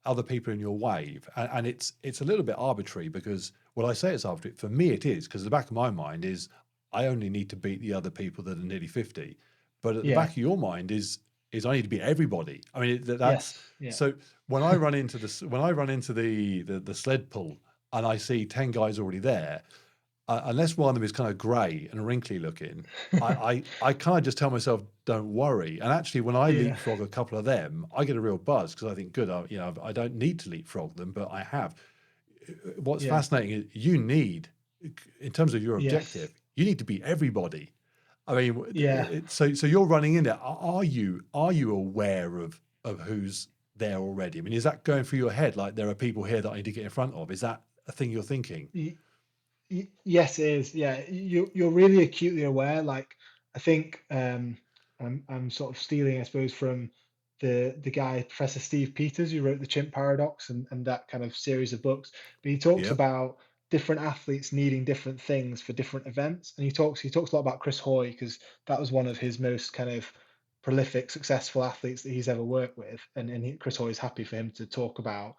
other people in your wave, and it's a little bit arbitrary, because I say it's arbitrary, for me it is, because the back of my mind is I only need to beat the other people that are nearly 50, but at the yeah, back of your mind is I need to beat everybody. I mean, that's yes, yeah, so when I run into the sled pull and I see 10 guys already there, unless one of them is kind of grey and wrinkly looking, I kind of just tell myself, don't worry. And actually, when I yeah, leapfrog a couple of them, I get a real buzz, because I think, good, I don't need to leapfrog them, but I have. What's yeah, fascinating is you need, in terms of your yes, objective, you need to beat everybody. I mean, yeah, so you're running in there. Are you aware of who's there already? I mean, is that going through your head? Like, there are people here that I need to get in front of. Is that a thing you're thinking? Yes, it is. Yeah, you're really acutely aware. Like, I think I'm sort of stealing, I suppose, from the guy Professor Steve Peters, who wrote the Chimp Paradox and that kind of series of books. But he talks Yeah, about different athletes needing different things for different events, and he talks a lot about Chris Hoy because that was one of his most kind of prolific, successful athletes that he's ever worked with, and Chris Hoy is happy for him to talk about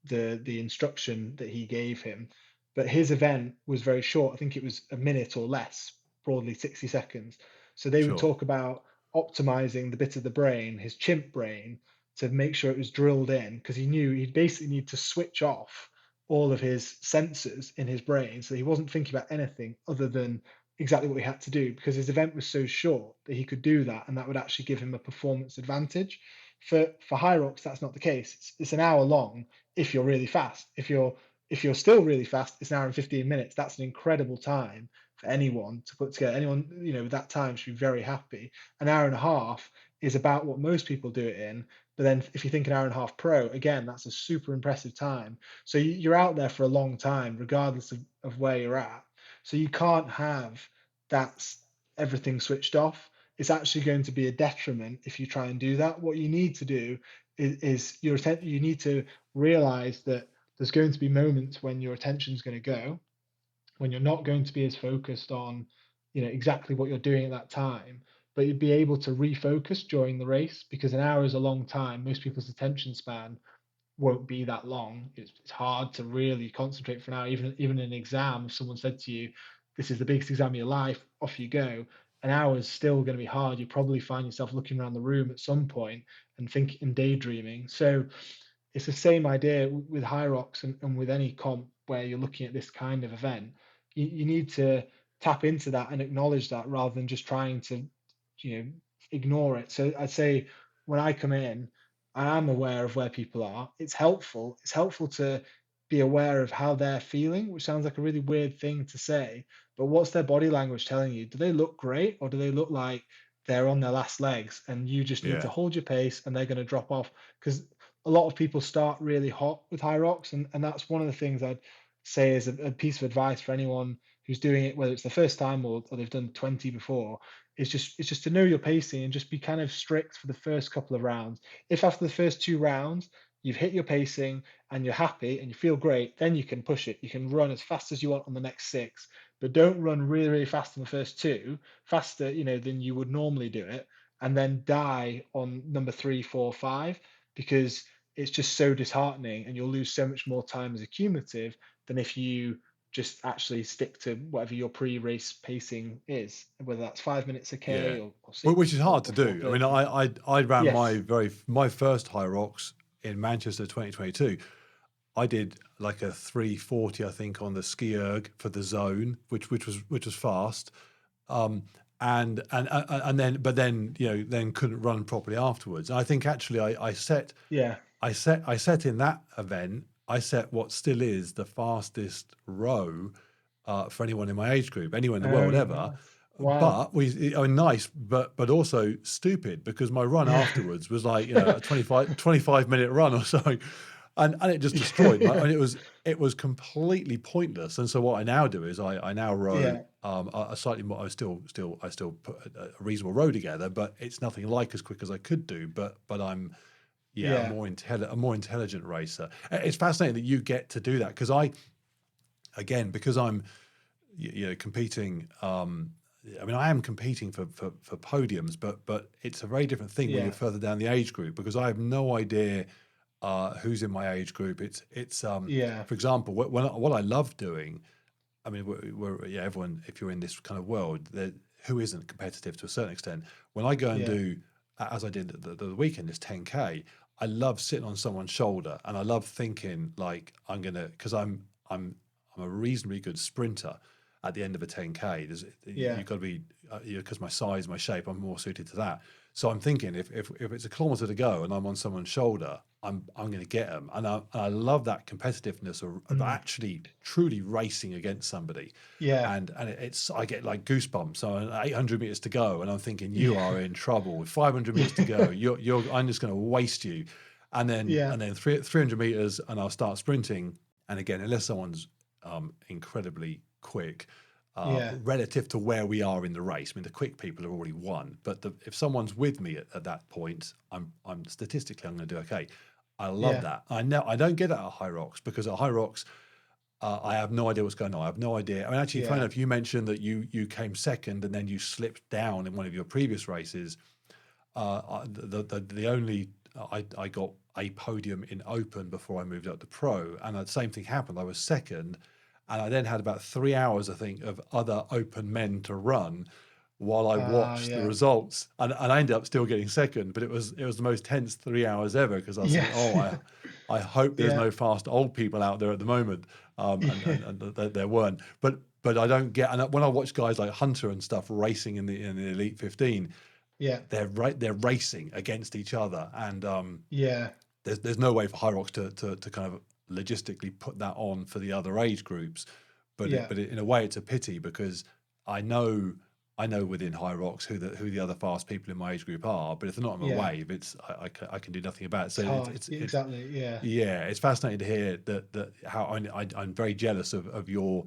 the instruction that he gave him. But his event was very short. I think it was a minute or less, broadly 60 seconds. So they would sure, talk about optimizing the bit of the brain, his chimp brain, to make sure it was drilled in, because he knew he'd basically need to switch off all of his sensors in his brain. So he wasn't thinking about anything other than exactly what he had to do, because his event was so short that he could do that, and that would actually give him a performance advantage. For Hyrox, that's not the case. It's an hour long if you're really fast. If you're still really fast, it's an hour and 15 minutes. That's an incredible time for anyone to put together. Anyone, with that time should be very happy. An hour and a half is about what most people do it in. But then if you think an hour and a half pro, again, that's a super impressive time. So you're out there for a long time, regardless of where you're at. So you can't have that's everything switched off. It's actually going to be a detriment if you try and do that. What you need to do is you need to realize that there's going to be moments when your attention's going to go, when you're not going to be as focused on, exactly what you're doing at that time, but you'd be able to refocus during the race, because an hour is a long time. Most people's attention span won't be that long. It's hard to really concentrate for an hour. Even in an exam, if someone said to you, "This is the biggest exam of your life," off you go. An hour is still going to be hard. You probably find yourself looking around the room at some point and thinking and daydreaming. So it's the same idea with Hyrox and with any comp where you're looking at this kind of event. You need to tap into that and acknowledge that, rather than just trying to, ignore it. So I'd say when I come in, I am aware of where people are. It's helpful. It's helpful to be aware of how they're feeling, which sounds like a really weird thing to say, but what's their body language telling you? Do they look great, or do they look like they're on their last legs and you just need to yeah, hold your pace and they're going to drop off? Because a lot of people start really hot with Hyrox, and that's one of the things I'd say is a piece of advice for anyone who's doing it, whether it's the first time or they've done 20 before. It's just to know your pacing and just be kind of strict for the first couple of rounds. If after the first 2 rounds you've hit your pacing and you're happy and you feel great, then you can push it. You can run as fast as you want on the next 6, but don't run really, really fast on the first 2, faster, than you would normally do it, and then die on number 3, 4, 5, because it's just so disheartening, and you'll lose so much more time as a cumulative than if you just actually stick to whatever your pre-race pacing is, whether that's 5 minutes a yeah. k or Which 6 is or, hard to or do. I mean, 4:30. I ran Yes. my first High Rocks in Manchester 2022. I did like a 340, I think, on the ski erg for the zone, which was fast. Um, and then then couldn't run properly afterwards. And I think actually Yeah. I set in that event, I set what still is the fastest row for anyone in my age group, anyone in the world Oh, ever. nice. Wow. But nice, but also stupid, because my run Yeah. afterwards was like, a 25 minute run or something. And it just destroyed my, and it was completely pointless. And so what I now do is I now row Yeah. a slightly more. I still put a reasonable row together, but it's nothing like as quick as I could do. But I'm yeah Yeah. a more intelligent racer. It's fascinating that you get to do that, because because I'm competing. I mean, I am competing for podiums, but it's a very different thing when you're Yeah. further down the age group, because I have no idea who's in my age group. It's Yeah. for example, what I love doing. I mean, everyone, if you're in this kind of world, who isn't competitive to a certain extent. When I go and Yeah. do, as I did the weekend, this 10K, I love sitting on someone's shoulder, and I love thinking like because I'm a reasonably good sprinter. At the end of a 10K, Yeah. you've got to be because my size, my shape, I'm more suited to that. So I'm thinking if it's a kilometre to go and I'm on someone's shoulder, I'm going to get them, and I love that competitiveness of Mm. actually truly racing against somebody, Yeah. and I get like goosebumps. So 800 meters to go, and I'm thinking you Yeah. are in trouble. With 500 meters to go, I'm just going to waste you. Yeah. and then 300 meters, and I'll start sprinting. And again, unless someone's incredibly quick, Yeah. relative to where we are in the race. I mean, the quick people have already won, but if someone's with me at that point, I'm statistically I'm going to do okay. I love Yeah. that. I know I don't get that at Hyrox, because at Hyrox, I have no idea what's going on. I have no idea. I mean, actually, funny Yeah. enough, you mentioned that you came second and then you slipped down in one of your previous races. The only I got a podium in open before I moved up to pro, and the same thing happened. I was second, and I then had about 3 hours, I think, of other open men to run while I watched the Yeah. results, and I ended up still getting second. But it was the most tense 3 hours ever, because I was thinking, Yes. oh, I hope there's Yeah. no fast old people out there at the moment, Yeah. and there weren't. But I don't get, and when I watch guys like Hunter and stuff racing in the Elite 15, Yeah. they're racing against each other, and Yeah. there's no way for Hyrox to kind of logistically put that on for the other age groups, but Yeah. in a way it's a pity, because I know within Hyrox who the other fast people in my age group are, but if they're not on my Yeah. wave, I can do nothing about it. So It's hard. it's Exactly. Yeah. yeah, it's fascinating to hear that how I'm very jealous of your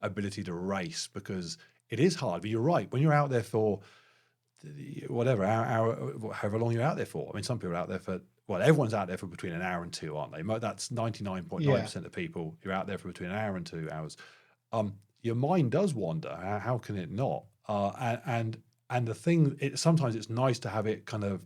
ability to race, because it is hard. But you're right, when you're out there for whatever hour, however long you're out there for. I mean, some people are out there for, well, everyone's out there for between an hour and two, aren't they? That's Yeah. 99.9% of people. You're out there for between an hour and 2 hours. Your mind does wander. How can it not? And the thing, sometimes it's nice to have it kind of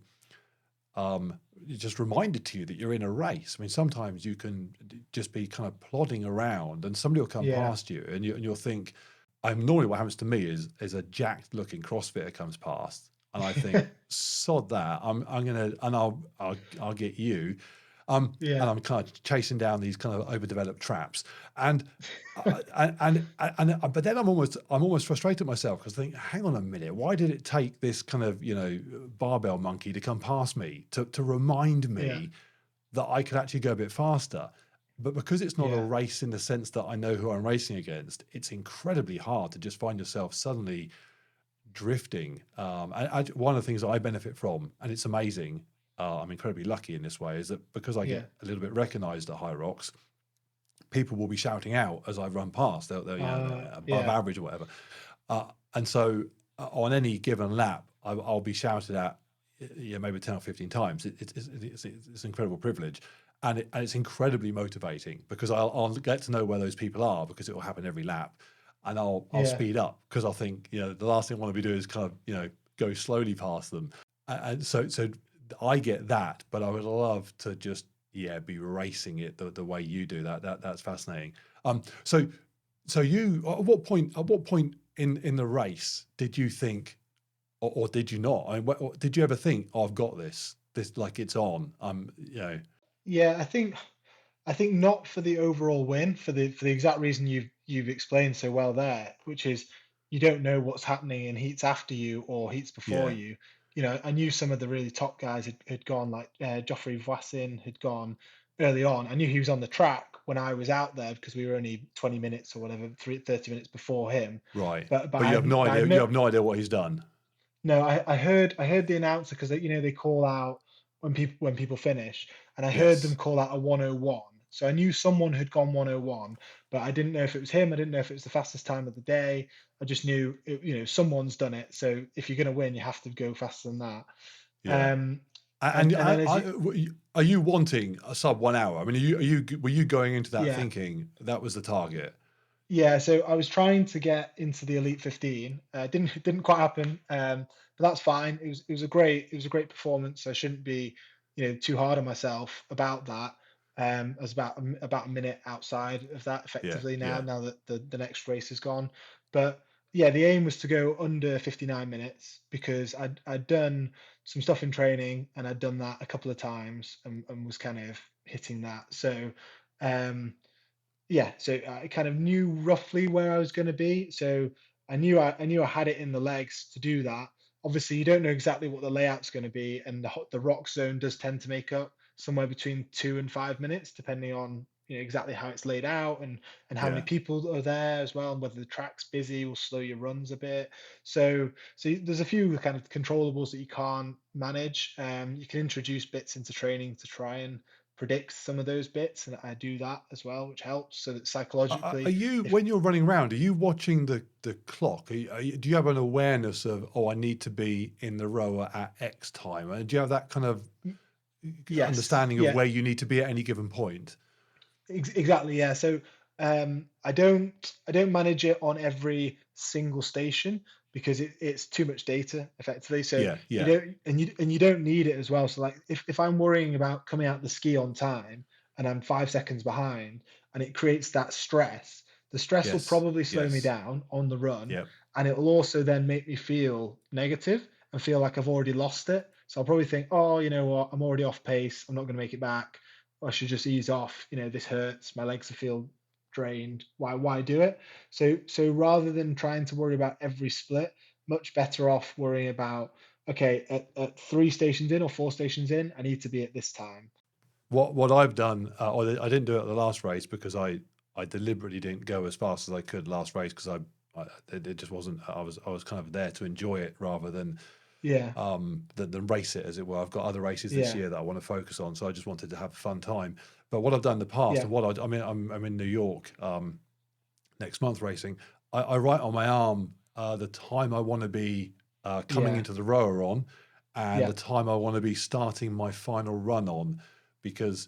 just reminded to you that you're in a race. I mean, sometimes you can just be kind of plodding around, and somebody will come Yeah. past you, and you'll think. Normally what happens to me is a jacked looking CrossFitter comes past, and I think, sod that, I'm gonna, and I'll get you, and Yeah. I'm kind of chasing down these kind of overdeveloped traps, and but then I'm almost frustrated myself, because I think, hang on a minute, why did it take this kind of barbell monkey to come past me to remind Yeah. me that I could actually go a bit faster? But because it's not a Yeah. race in the sense that I know who I'm racing against, it's incredibly hard to just find yourself suddenly drifting. One of the things that I benefit from, and it's amazing, I'm incredibly lucky in this way, is that because I Yeah. get a little bit recognized at Hyrox, people will be shouting out as I run past. They're above Yeah. average or whatever. And so on any given lap, I'll be shouted at, maybe 10 or 15 times. It's an incredible privilege. And it's incredibly motivating, because I'll get to know where those people are, because it will happen every lap. And I'll Yeah. speed up, because I'll think, the last thing I want to be doing is kind of, go slowly past them. And so I get that, but I would love to just, be racing it the way you do that. That's fascinating. So you, at what point in the race did you think, or did you not? Did you ever think, oh, I've got this, like it's on? Yeah. I think not for the overall win, for the exact reason you've explained so well there, which is you don't know what's happening in heats after you or heats before Yeah, you. I knew some of the really top guys had gone, like Geoffrey Voisin had gone early on. I knew he was on the track when I was out there, because we were only 20 minutes or whatever, 30 minutes before him. right. But But you have no I idea. had You no have no idea what he's done. no, I heard the announcer, because they call out when people finish, and I heard them Yes. call out a 101. So I knew someone had gone 101, but I didn't know if it was him. I didn't know if it was the fastest time of the day. I just knew someone's done it. So if you're going to win, you have to go faster than that. Yeah. Um, And and then are you wanting a sub 1 hour? I mean, were you going into that yeah. thinking that was the target? Yeah, so I was trying to get into the Elite 15. Didn't quite happen, but that's fine. It was a great performance. I shouldn't be, too hard on myself about that. I was about a minute outside of that Yeah, effectively now. yeah, Now that the next race is gone, but yeah, the aim was to go under 59 minutes, because I'd done some stuff in training, and I'd done that a couple of times, and was kind of hitting that. So. Um, yeah, so I kind of knew roughly where I was going to be. So I knew I had it in the legs to do that. Obviously, you don't know exactly what the layout's going to be, and the rock zone does tend to make up somewhere between 2 and 5 minutes, depending on exactly how it's laid out, and how many Yeah. people are there as well, and whether the track's busy will slow your runs a bit. So there's a few kind of controllables that you can't manage. You can introduce bits into training to try and predict some of those bits, and I do that as well, which helps so that Are psychologically, you, if when you're running around, are you watching the clock? Do you have an awareness of, oh, I need to be in the rower at X time? And do you have that kind of yes, understanding of yeah, where you need to be at any given point? exactly, yeah. So I don't manage it on every single station because it's too much data effectively. So Yeah, you yeah, don't and you don't need it as well. So like if I'm worrying about coming out the ski on time and I'm 5 seconds behind and it creates that stress, the stress will yes, probably slow me yes, down on the run, yeah, and it will also then make me feel negative and feel like I've already lost it. So I'll probably think, oh, you know what, I'm already off pace. I'm not going to make it back. I should just ease off. This hurts. My legs feel drained. Why do it? So rather than trying to worry about every split, much better off worrying about, okay, at 3 stations in or 4 stations in, I need to be at this time. what I've done, or I didn't do it at the last race because I deliberately didn't go as fast as I could last race because it just wasn't. I was kind of there to enjoy it rather than Yeah, than race it, as it were. I've got other races this yeah, year that I want to focus on, so I just wanted to have a fun time. But what I've done in the past, yeah, and what I mean, I'm in New York next month racing. I write on my arm the time I want to be coming yeah, into the rower on, and yeah, the time I want to be starting my final run on, because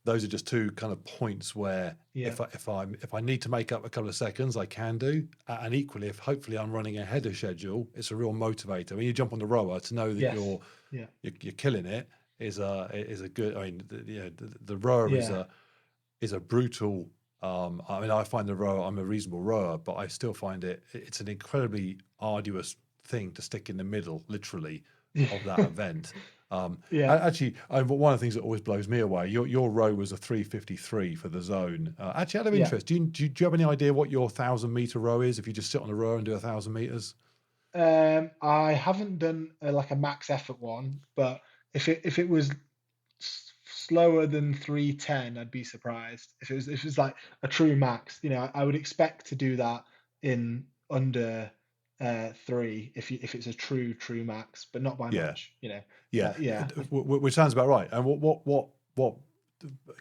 those are just two kind of points where yeah. if I need to make up a couple of seconds, I can do. And equally, if hopefully I'm running ahead of schedule, it's a real motivator. When you jump on the rower, to know that Yes. Yeah. you're killing it is a good. I mean, the rower Yeah. is a brutal. I mean, I find the rower. I'm a reasonable rower, but I still find it's an incredibly arduous thing to stick in the middle, literally, of that event. Yeah. Actually, one of the things that always blows me away. Your row was a 3:53 for the zone. Actually, out of Yeah. interest, do you have any idea what your 1,000 meter row is? If you just sit on a row and do 1,000 meters? I haven't done like a max effort one, but if it was slower than 3:10, I'd be surprised. If it was like a true max, I would expect to do that in under three if it's a true max, but not by Yeah, much. yeah, But yeah, which sounds about right. And what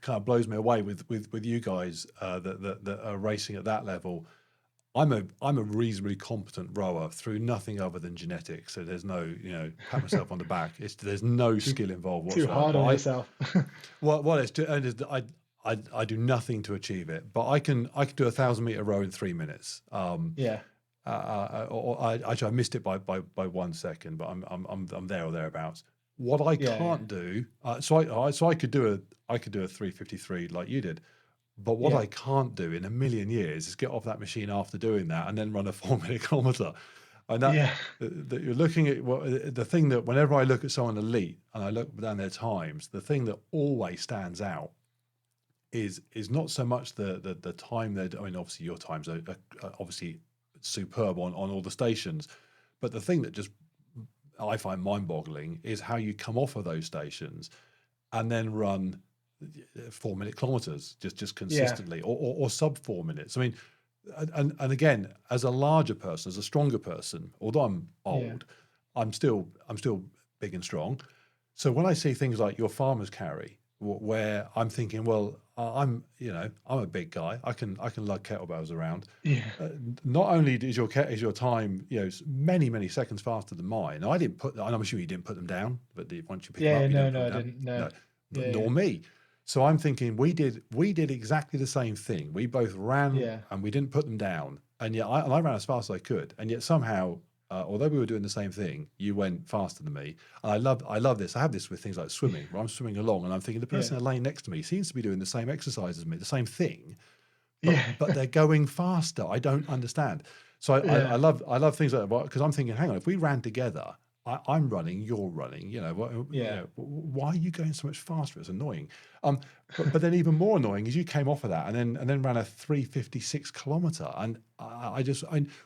kind of blows me away with you guys that are racing at that level. I'm a reasonably competent rower through nothing other than genetics. So there's no, pat myself on the back. There's no too skill involved too whatsoever. hard But on yourself. what it's and is that I do nothing to achieve it. But I can do 1,000 meter row in 3 minutes. Yeah. Or actually I missed it by 1 second, but I'm there or thereabouts. What I Yeah. Yeah. can't do, so I could do a 3:53 like you did. But what Yeah. I can't do in a million years is get off that machine after doing that and then run a 4 minute kilometer. And Yeah. that you're looking at the thing that whenever I look at someone elite and I look down their times, the thing that always stands out is not so much the time that, I mean, obviously your times are obviously superb on all the stations, but the thing that just I find mind boggling is how you come off of those stations and then run 4 minute kilometers just Yeah. consistently, or sub 4 minutes. I mean, and again, as a larger person, as a stronger person, although I'm Yeah. old, I'm still big and strong. So when I see things like your farmer's carry, where I'm thinking, well, I'm a big guy, I can lug kettlebells around. Yeah. Not only is your time many seconds faster than mine. I didn't put, and I'm assuming you didn't put them down, but once you pick them Yeah. up, you No, don't put no, them I down. didn't. No. No, Yeah. Yeah. nor me. So I'm thinking we did exactly the same thing. We both ran Yeah. and we didn't put them down, and yet I ran as fast as I could, and yet somehow. Although we were doing the same thing, you went faster than me. And I love this. I have this with things like swimming, where I'm swimming along and I'm thinking the Yeah. person laying next to me seems to be doing the same exercise as me, the same thing, but Yeah. but they're going faster. I don't understand. So I Yeah. love things like that because I'm thinking, hang on, if we ran together, I'm running, you're running. Yeah. Why are you going so much faster? It's annoying. But then even more annoying is you came off of that and then ran a 3:56 kilometer, and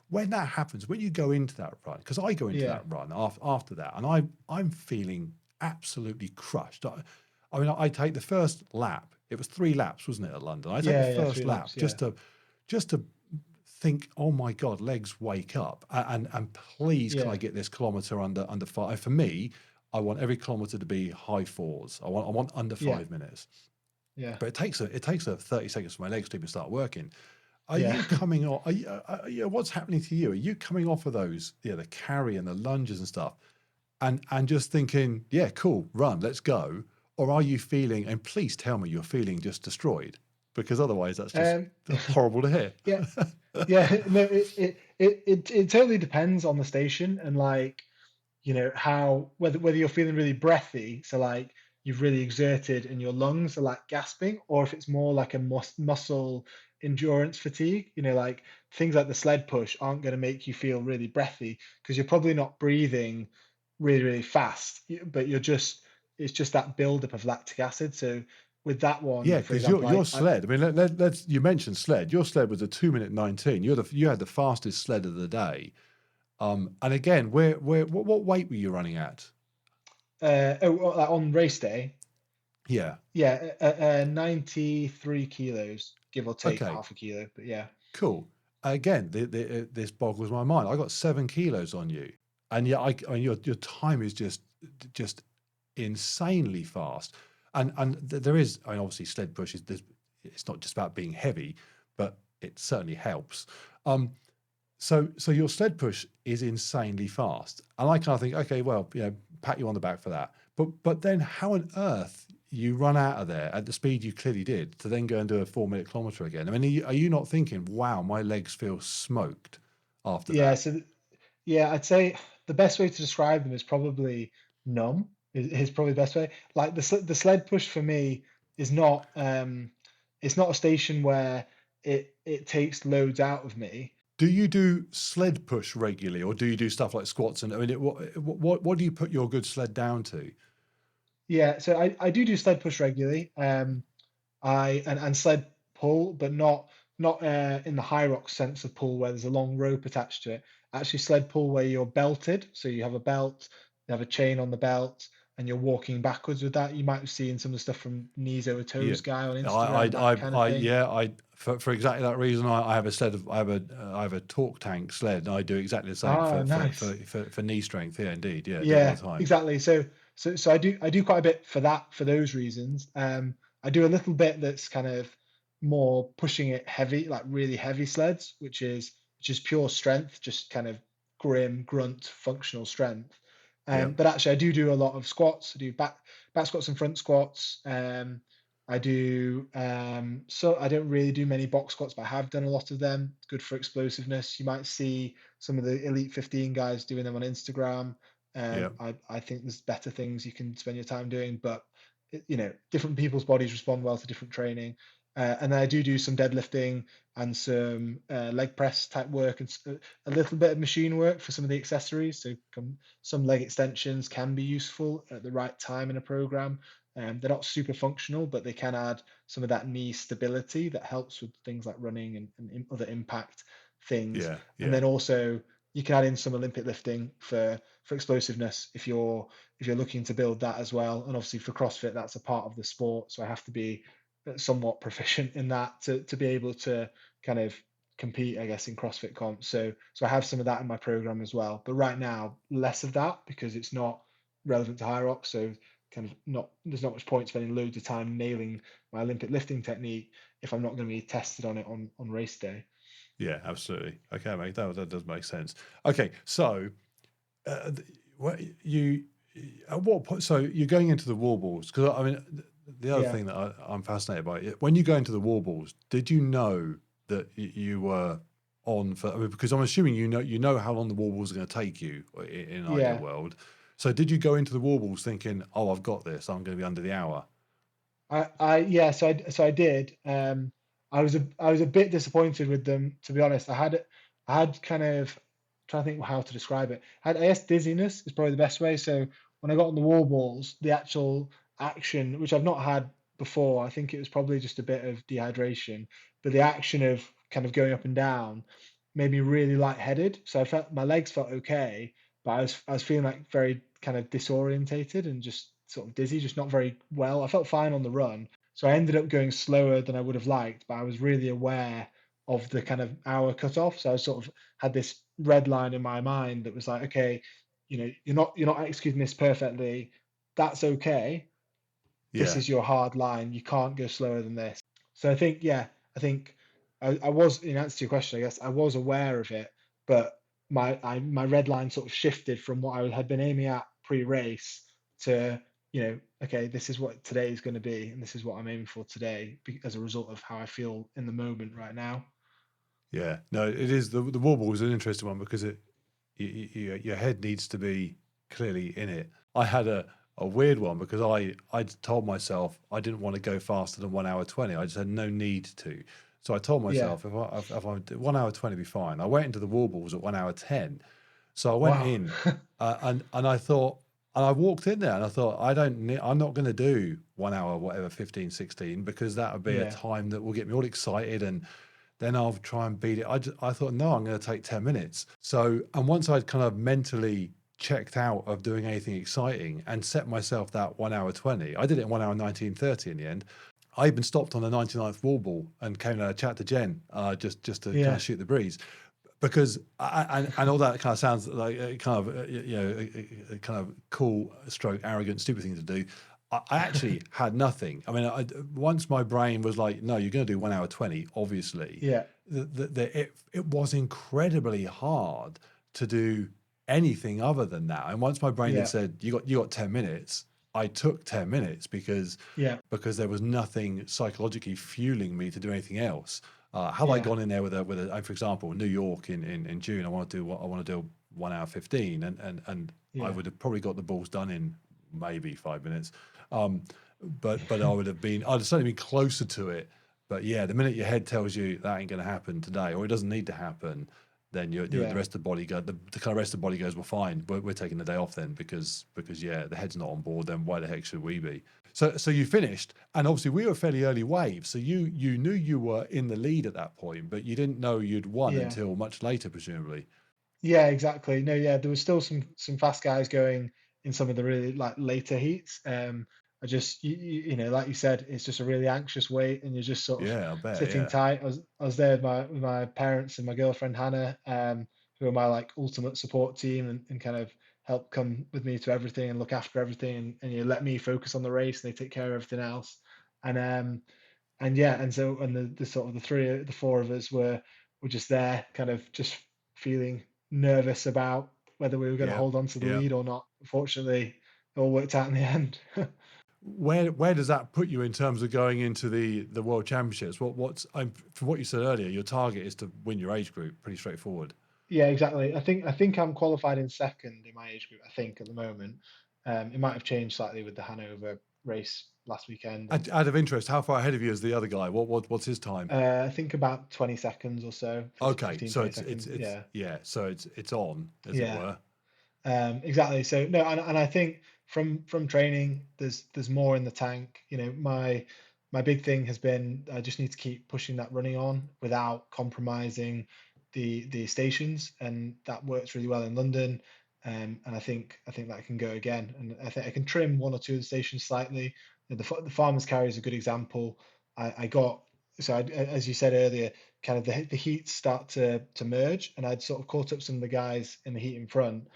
when that happens, when you go into that run, because I go into Yeah. that run after that, and I'm feeling absolutely crushed. I mean, I take the first lap it was 3 laps, wasn't it, at London? I take the Yeah, first three lap laps. Yeah, just to think, oh my God, legs wake up, and please can I yeah, get this kilometre under 5? For me, I want every kilometre to be high fours. I want under yeah, 5 minutes. yeah, But it takes a 30 seconds for my legs to even start working. Are yeah. you coming off? What's happening to you? Are you coming off of those, the carry and the lunges and stuff, and just thinking, yeah, cool, run, let's go? Or are you feeling, and please tell me you're feeling just destroyed, because otherwise that's just Um, horrible to hear. yeah, yeah. No, it totally depends on the station and like how whether you're feeling really breathy, so like you've really exerted and your lungs are like gasping, or if it's more like a muscle endurance fatigue. Like things like the sled push aren't going to make you feel really breathy because you're probably not breathing really really fast, but it's just that buildup of lactic acid. So with that one, Yeah, for because your example, your I sled. I mean, let's. You mentioned sled. Your sled was a 2 minute 19. You had the fastest sled of the day. And again, what weight were you running at? on race day. Yeah. Yeah, 93 kilos, give or take Okay. half a kilo. But yeah, Cool. Again, this boggles my mind. I got 7 kilos on you, and yeah, your time is just insanely fast. And there is, I mean, obviously, sled push is it's not just about being heavy, but it certainly helps. Um, so your sled push is insanely fast, and I kind of think, okay, well, pat you on the back for that. But then, how on earth you run out of there at the speed you clearly did to then go and do a 4 minute kilometer again? I mean, are you not thinking, wow, my legs feel smoked after yeah. that? So yeah, I'd say the best way to describe them is probably numb. Is probably the best way. Like the sled push for me is not it's not a station where it takes loads out of me. Do you do sled push regularly, or do you do stuff like squats? And I mean, what do you put your good sled down to? Yeah, so I do sled push regularly. And sled pull, but not in the Hyrox sense of pull where there's a long rope attached to it. Actually, sled pull where you're belted, so you have a belt, you have a chain on the belt, and you're walking backwards with that. You might have seen some of the stuff from Knees Over Yeah, Toes guy on I, Instagram, that I, kind of I, thing. yeah, for exactly that reason, I have a sled of, I have a torque tank sled, and I do exactly the same Ah, for nice. for knee strength. Yeah, indeed, yeah, I do it all the Yeah, time. exactly. So I do quite a bit for that for those reasons. I do a little bit that's kind of more pushing it heavy, like really heavy sleds, which is pure strength, just kind of grim grunt functional strength. Yeah, But actually, I do a lot of squats. I do back squats and front squats. I do so I don't really do many box squats, but I have done a lot of them. It's good for explosiveness. You might see some of the Elite 15 guys doing them on Instagram. yeah, I think there's better things you can spend your time doing, but different people's bodies respond well to different training. And then I do some deadlifting and some leg press type work and a little bit of machine work for some of the accessories. So some leg extensions can be useful at the right time in a program. They're not super functional, but they can add some of that knee stability that helps with things like running and other impact things. yeah, And yeah, then also you can add in some Olympic lifting for explosiveness if you're looking to build that as well. And obviously for CrossFit, that's a part of the sport, so I have to be somewhat proficient in that to be able to kind of compete, I guess, in CrossFit comps. So I have some of that in my program as well. But right now, less of that because it's not relevant to Hyrox. So kind of not there's not much point spending loads of time nailing my Olympic lifting technique if I'm not going to be tested on it on race day. yeah, absolutely. Okay, mate, that does make sense. Okay, so what you at what point? So you're going into the wall balls, because I mean, the other Yeah. thing that I'm fascinated by, when you go into the wall balls, did you know that you were on for? I mean, because I'm assuming you know how long the wall balls are going to take you in an ideal Yeah. world. So did you go into the wall balls thinking, oh, I've got this, I'm going to be under the hour? Yeah, so I did. I was a bit disappointed with them, to be honest. I had kind of trying to think how to describe it. I guess dizziness is probably the best way. So when I got on the wall balls, the actual action, which I've not had before, I think it was probably just a bit of dehydration, but the action of kind of going up and down made me really lightheaded. So I felt my legs felt okay, but I was feeling like very kind of disorientated and just sort of dizzy, just not very well. I felt fine on the run, So I ended up going slower than I would have liked, but I was really aware of the kind of hour cutoff. So I sort of had this red line in my mind that was like, okay, you're not executing this perfectly. That's okay. This Yeah. is your hard line. You can't go slower than this. So I think, yeah, I think I was, in answer to your question, I guess I was aware of it, but my red line sort of shifted from what I had been aiming at pre-race to, okay, this is what today is going to be, and this is what I'm aiming for today as a result of how I feel in the moment right now. Yeah. No, it is the wall ball is an interesting one because your head needs to be clearly in it. I had a weird one because I told myself I didn't want to go faster than 1 hour 20. I just had no need to. So I told Yeah. myself if I do 1 hour 20 be fine. I went into the wall balls at 1 hour 10. So I went Wow. in and I thought, and I walked in there and I thought, I'm not going to do 1 hour, whatever, 15, 16, because that would be a Yeah. time that will get me all excited and then I'll try and beat it. I thought, no, I'm going to take 10 minutes. So, and once I'd kind of mentally checked out of doing anything exciting and set myself that 1 hour 20, I did it in 1 hour 19:30 in the end. I even stopped on the 99th wall ball and came to chat to Jen, just to kind Yeah. of shoot the breeze. Because and all that kind of sounds like kind of a kind of cool, stroke, arrogant, stupid thing to do. I actually had nothing. I mean, once my brain was like, "No, you're going to do 1 hour 20." Obviously, Yeah. it was incredibly hard to do anything other than that. And once my brain had Yeah. said, "You got 10 minutes," I took 10 minutes Yeah. because there was nothing psychologically fueling me to do anything else. Had I Yeah. gone in there with for example, New York in June, I want to do 1 hour 15, and I Yeah. would have probably got the balls done in maybe 5 minutes. Um, but I'd have certainly been closer to it. But yeah, the minute your head tells you that ain't going to happen today, or it doesn't need to happen, then the Yeah. rest of the body the kind of rest of the body goes, well, fine, we're taking the day off then because yeah, the head's not on board. Then why the heck should we be? So you finished, and obviously we were a fairly early wave, so you knew you were in the lead at that point, but you didn't know you'd won Yeah. until much later, presumably. Yeah, exactly. No, yeah, there was still some fast guys going in some of the really like later heats. I just like you said, it's just a really anxious wait, and you're just sort of Yeah, I bet. sitting Yeah, tight. I was there with my parents and my girlfriend Hannah, who are my like ultimate support team and kind of help come with me to everything and look after everything and let me focus on the race and they take care of everything else. And yeah, and the sort of the four of us were just there, kind of just feeling nervous about whether we were going to yeah, hold on to the yeah. lead or not. Fortunately, it all worked out in the end. Where does that put you in terms of going into the World Championships? From what you said earlier, your target is to win your age group. Pretty straightforward. Yeah, exactly. I think I'm qualified in second in my age group. I think at the moment, it might have changed slightly with the Hanover race last weekend, and Out of interest, how far ahead of you is the other guy? What's his time? I think about 20 seconds or so, Okay, 15, so 20 it's seconds. Yeah, yeah, so it's on, as it yeah. were. Exactly. So no, and I think from training, there's more in the tank. My big thing has been I just need to keep pushing that running on without compromising the stations, and that works really well in London. And I think that can go again, and I think I can trim one or two of the stations slightly. The farmers carry is a good example. I got as you said earlier, kind of the heats start to merge, and I'd sort of caught up some of the guys in the heat in front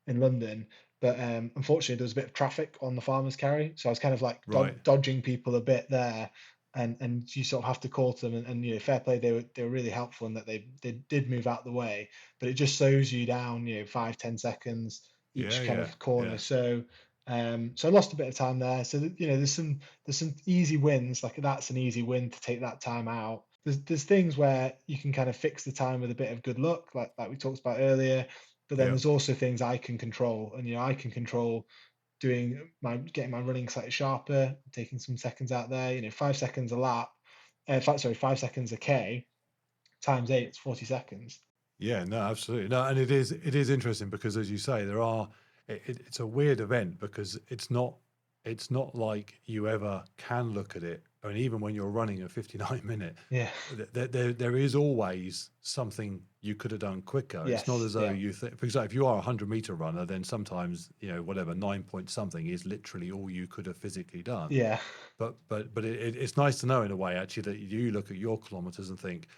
in London. But unfortunately, there was a bit of traffic on the farmers carry, so I was kind of like Right. dodging people a bit there, and you sort of have to call to them. And fair play, they were really helpful in that they did move out the way, but it just slows you down, 5-10 seconds Yeah, each kind yeah, of corner. yeah, So I lost a bit of time there. So there's some easy wins. Like that's an easy win to take that time out. There's things where you can kind of fix the time with a bit of good luck, like we talked about earlier. But then yeah, there's also things I can control, and I can control getting my running slightly sharper, taking some seconds out there. 5 seconds a lap. Sorry, 5 seconds a k times eight, it's 40 seconds. yeah. No, absolutely. No, and it is interesting because, as you say, it's a weird event because it's not like you ever can look at it. I mean, even when you're running a 59 minute, Yeah, there is always something you could have done quicker. It's not Yes, as though yeah, you think, for example, if you are a 100-meter runner, then sometimes, whatever, 9 point something is literally all you could have physically done. yeah, But it's nice to know in a way, actually, that you look at your kilometers and think,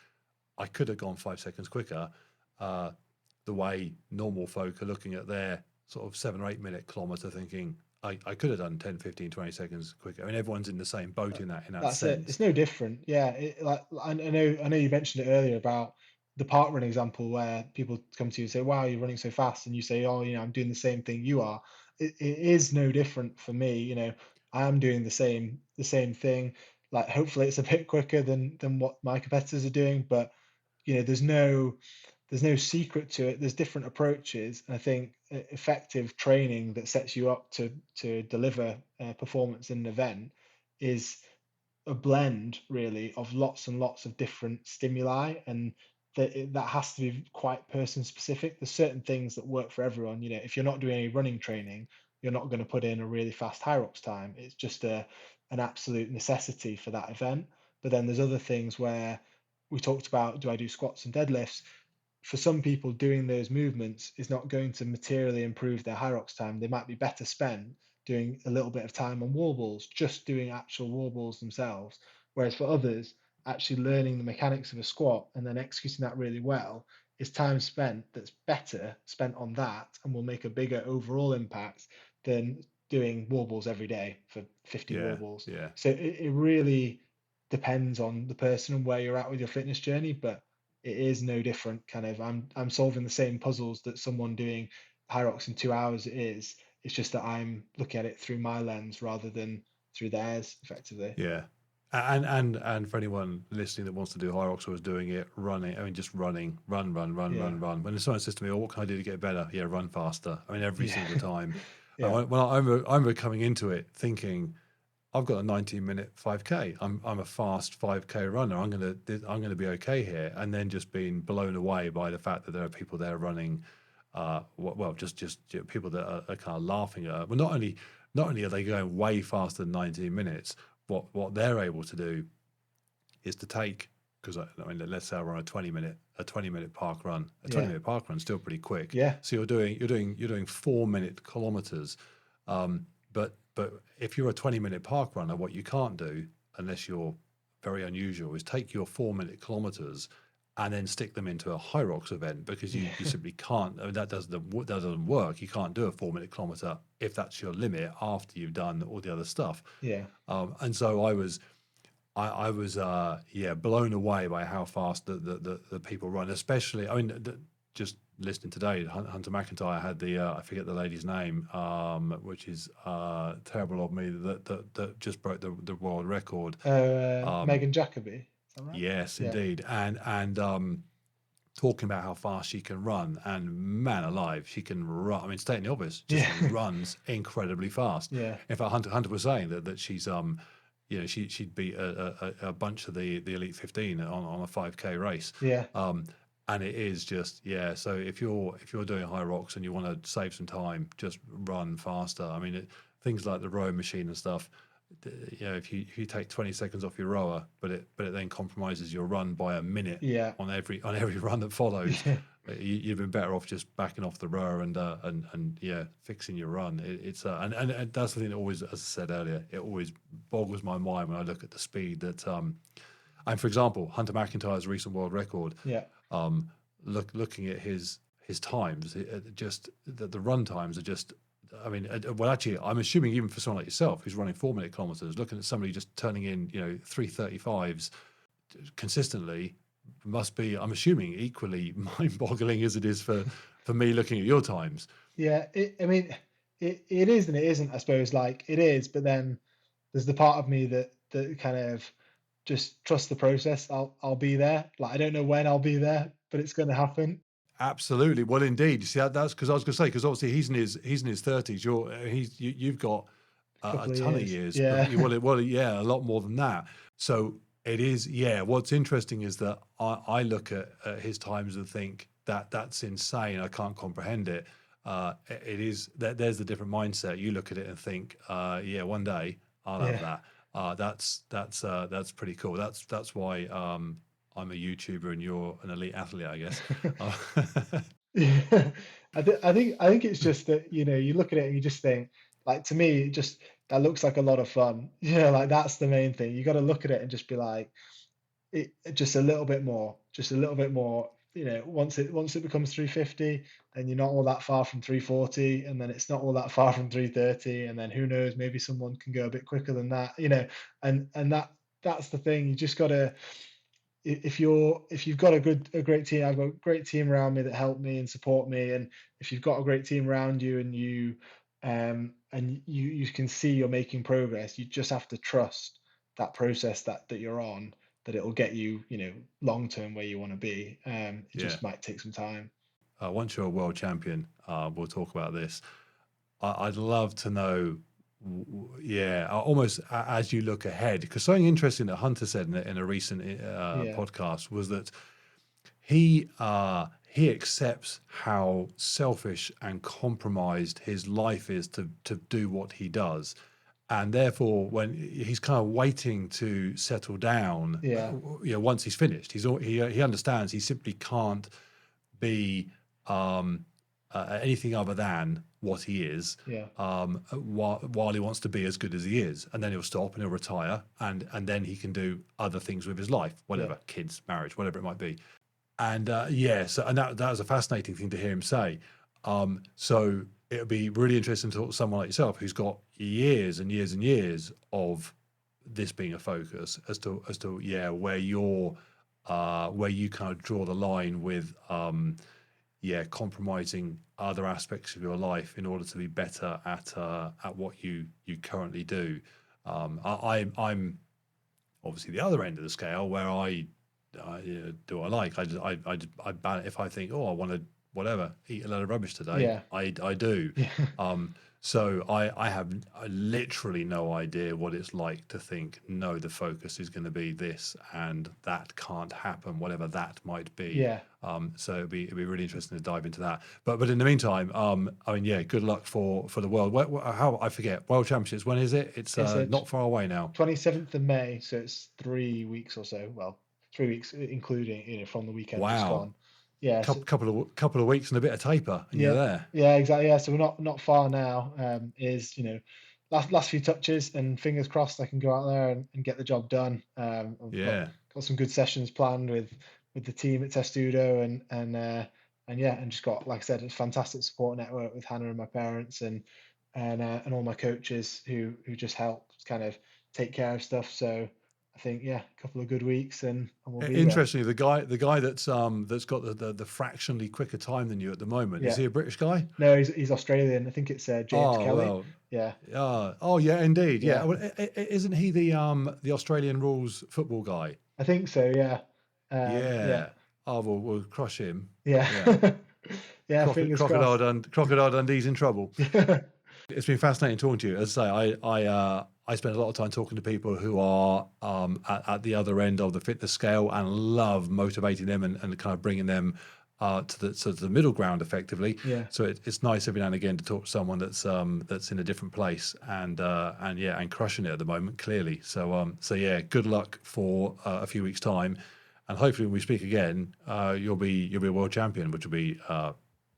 I could have gone 5 seconds quicker. The way normal folk are looking at their sort of 7 or 8 minute kilometer thinking, I could have done 10, 15, 20 seconds quicker. I mean, everyone's in the same boat in that that's it. sense. It's no different. Yeah, like I know you mentioned it earlier about the park run example where people come to you and say, "Wow, you're running so fast," and you say, "Oh, I'm doing the same thing you are." It is no different for me. I am doing the same thing. Like, hopefully, it's a bit quicker than what my competitors are doing, but there's no secret to it. There's different approaches, and I think effective training that sets you up to deliver performance in an event is a blend really of lots and lots of different stimuli, and that has to be quite person specific. There's certain things that work for everyone. If you're not doing any running training, you're not going to put in a really fast Hyrox time. It's just an absolute necessity for that event. But then there's other things where we talked about, do I do squats and deadlifts? For some people, doing those movements is not going to materially improve their Hyrox time. They might be better spent doing a little bit of time on wall balls, just doing actual wall balls themselves. Whereas for others, actually learning the mechanics of a squat and then executing that really well is time spent that's better spent on that and will make a bigger overall impact than doing wall balls every day for 50 wall Yeah, balls. yeah. So it really depends on the person and where you're at with your fitness journey, but it is no different. Kind of, I'm solving the same puzzles that someone doing Hyrox in 2 hours is. It's just that I'm looking at it through my lens rather than through theirs, effectively. Yeah. And for anyone listening that wants to do Hyrox or is doing it running, I mean, just running, Yeah, run. When someone says to me, "Oh, what can I do to get better?" Yeah, run faster. I mean, every yeah, single time. yeah, I remember coming into it thinking, I've got a 19-minute 5K. I'm a fast 5K runner. I'm gonna be okay here. And then just being blown away by the fact that there are people there running, just people that are kind of laughing at. Well, not only are they going way faster than 19 minutes, what they're able to do is to take, because I mean, let's say we're on a 20-minute park run. A yeah, 20-minute park run is still pretty quick. yeah, So you're doing 4-minute kilometers. But if you're a 20-minute park runner, what you can't do, unless you're very unusual, is take your 4-minute kilometers and then stick them into a Hyrox event, because you yeah, simply can't. I mean, that doesn't work. You can't do a 4-minute kilometer if that's your limit after you've done all the other stuff. yeah, And so I was blown away by how fast the people run. Especially, I mean, just listening today, Hunter McIntyre had I forget the lady's name, which is terrible of me, that just broke the world record. Megan Jacoby, is that right? Yes, Yeah, indeed, and talking about how fast she can run, and man alive, she can run. I mean, stating the obvious, just yeah, runs incredibly fast. yeah, In fact, Hunter was saying that she's she'd beat a bunch of the elite 15 on a 5K race. yeah, And it is just, yeah. So if you're doing high rocks and you want to save some time, just run faster. I mean, things like the rowing machine and stuff. If you take 20 seconds off your rower, but it then compromises your run by a minute yeah, on every run that follows, yeah, you've been better off just backing off the rower and fixing your run. And that's the thing that always, as I said earlier, it always boggles my mind when I look at the speed that and for example, Hunter McIntyre's recent world record. yeah, Looking at his times, just the run times are just. I mean, well, actually, I'm assuming even for someone like yourself who's running 4-minute kilometers, looking at somebody just turning in 3:35s consistently must be, I'm assuming, equally mind-boggling as it is for me looking at your times. yeah. I mean, it is and it isn't. I suppose, like, it is, but then there's the part of me that kind of just trust the process. I'll be there. Like, I don't know when I'll be there, but it's going to happen. Absolutely. Well, indeed. You see, that's because I was going to say, because obviously he's in his 30s. You've got A a couple of ton of years. years. Yeah. Yeah, a lot more than that. So it is. Yeah. What's interesting is that I look at his times and think that's insane. I can't comprehend it. It is that there's a different mindset. You look at it and think, yeah, one day I'll have Yeah. that. That's pretty cool. That's why I'm a YouTuber and you're an elite athlete, I guess. Yeah, I think it's just that, you look at it and you just think, like, to me, just that looks like a lot of fun. Like that's the main thing. You got to look at it and just be like, just a little bit more, just a little bit more. Once it becomes 350, then you're not all that far from 340, and then it's not all that far from 330, and then who knows, maybe someone can go a bit quicker than that. And that's the thing. You just got to, if you've got a great team. I've got a great team around me that help me and support me, and if you've got a great team around you and you can see you're making progress, you just have to trust that process that you're on, that it'll get you, long term where you want to be. It Yeah. just might take some time. Once you're a world champion, we'll talk about this. I'd love to know, almost as you look ahead, because something interesting that Hunter said in a recent podcast was that he accepts how selfish and compromised his life is to do what he does, and therefore when he's kind of waiting to settle down, once he's finished, he understands he simply can't be anything other than what he is, while he wants to be as good as he is, and then he'll stop and he'll retire, and then he can do other things with his life, whatever, kids, marriage, whatever it might be. And and that was a fascinating thing to hear him say. So it would be really interesting to talk to someone like yourself who's got years and years and years of this being a focus as to where you kind of draw the line with compromising other aspects of your life in order to be better at what you currently do. I'm obviously the other end of the scale where I do what I like. I ban it if I think, oh, I want to whatever eat a load of rubbish today. I do. So I have literally no idea what it's like to think, no, the focus is going to be this and that can't happen, whatever that might be. So it'd be really interesting to dive into that. But in the meantime, good luck for the world. I forget, World Championships, when is it? It's not far away now. 27th of May, so it's 3 weeks or so. Well, 3 weeks including from the weekend just gone. Yeah, couple of weeks and a bit of taper, and you're there. Yeah, exactly. Yeah, so we're not far now. Is last few touches, and fingers crossed I can go out there and get the job done. I've got some good sessions planned with the team at Testudo, and just got, like I said, a fantastic support network with Hannah and my parents and all my coaches who just help kind of take care of stuff. So I think a couple of good weeks and we'll be interestingly there. The guy that's got the fractionally quicker time than you at the moment, is he a British guy? No, he's Australian. I think it's James Kelly. Well, yeah. Indeed. Yeah. Well, isn't he the Australian rules football guy? I think so. Yeah. Oh, we'll crush him. Yeah. Crocodile Dundee's in trouble. It's been fascinating talking to you. As I say, I spend a lot of time talking to people who are at the other end of the fitness scale and love motivating them and kind of bringing them to the middle ground effectively. So it's nice every now and again to talk to someone that's in a different place and crushing it at the moment, clearly. So good luck for a few weeks' time, and hopefully when we speak again, you'll be a world champion, which will be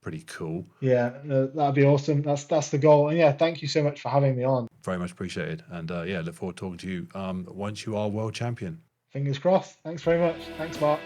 pretty cool. That'd be awesome. That's the goal. And thank you so much for having me on. Very much appreciated. And look forward to talking to you once you are world champion. Fingers crossed. Thanks very much. Thanks, Mark.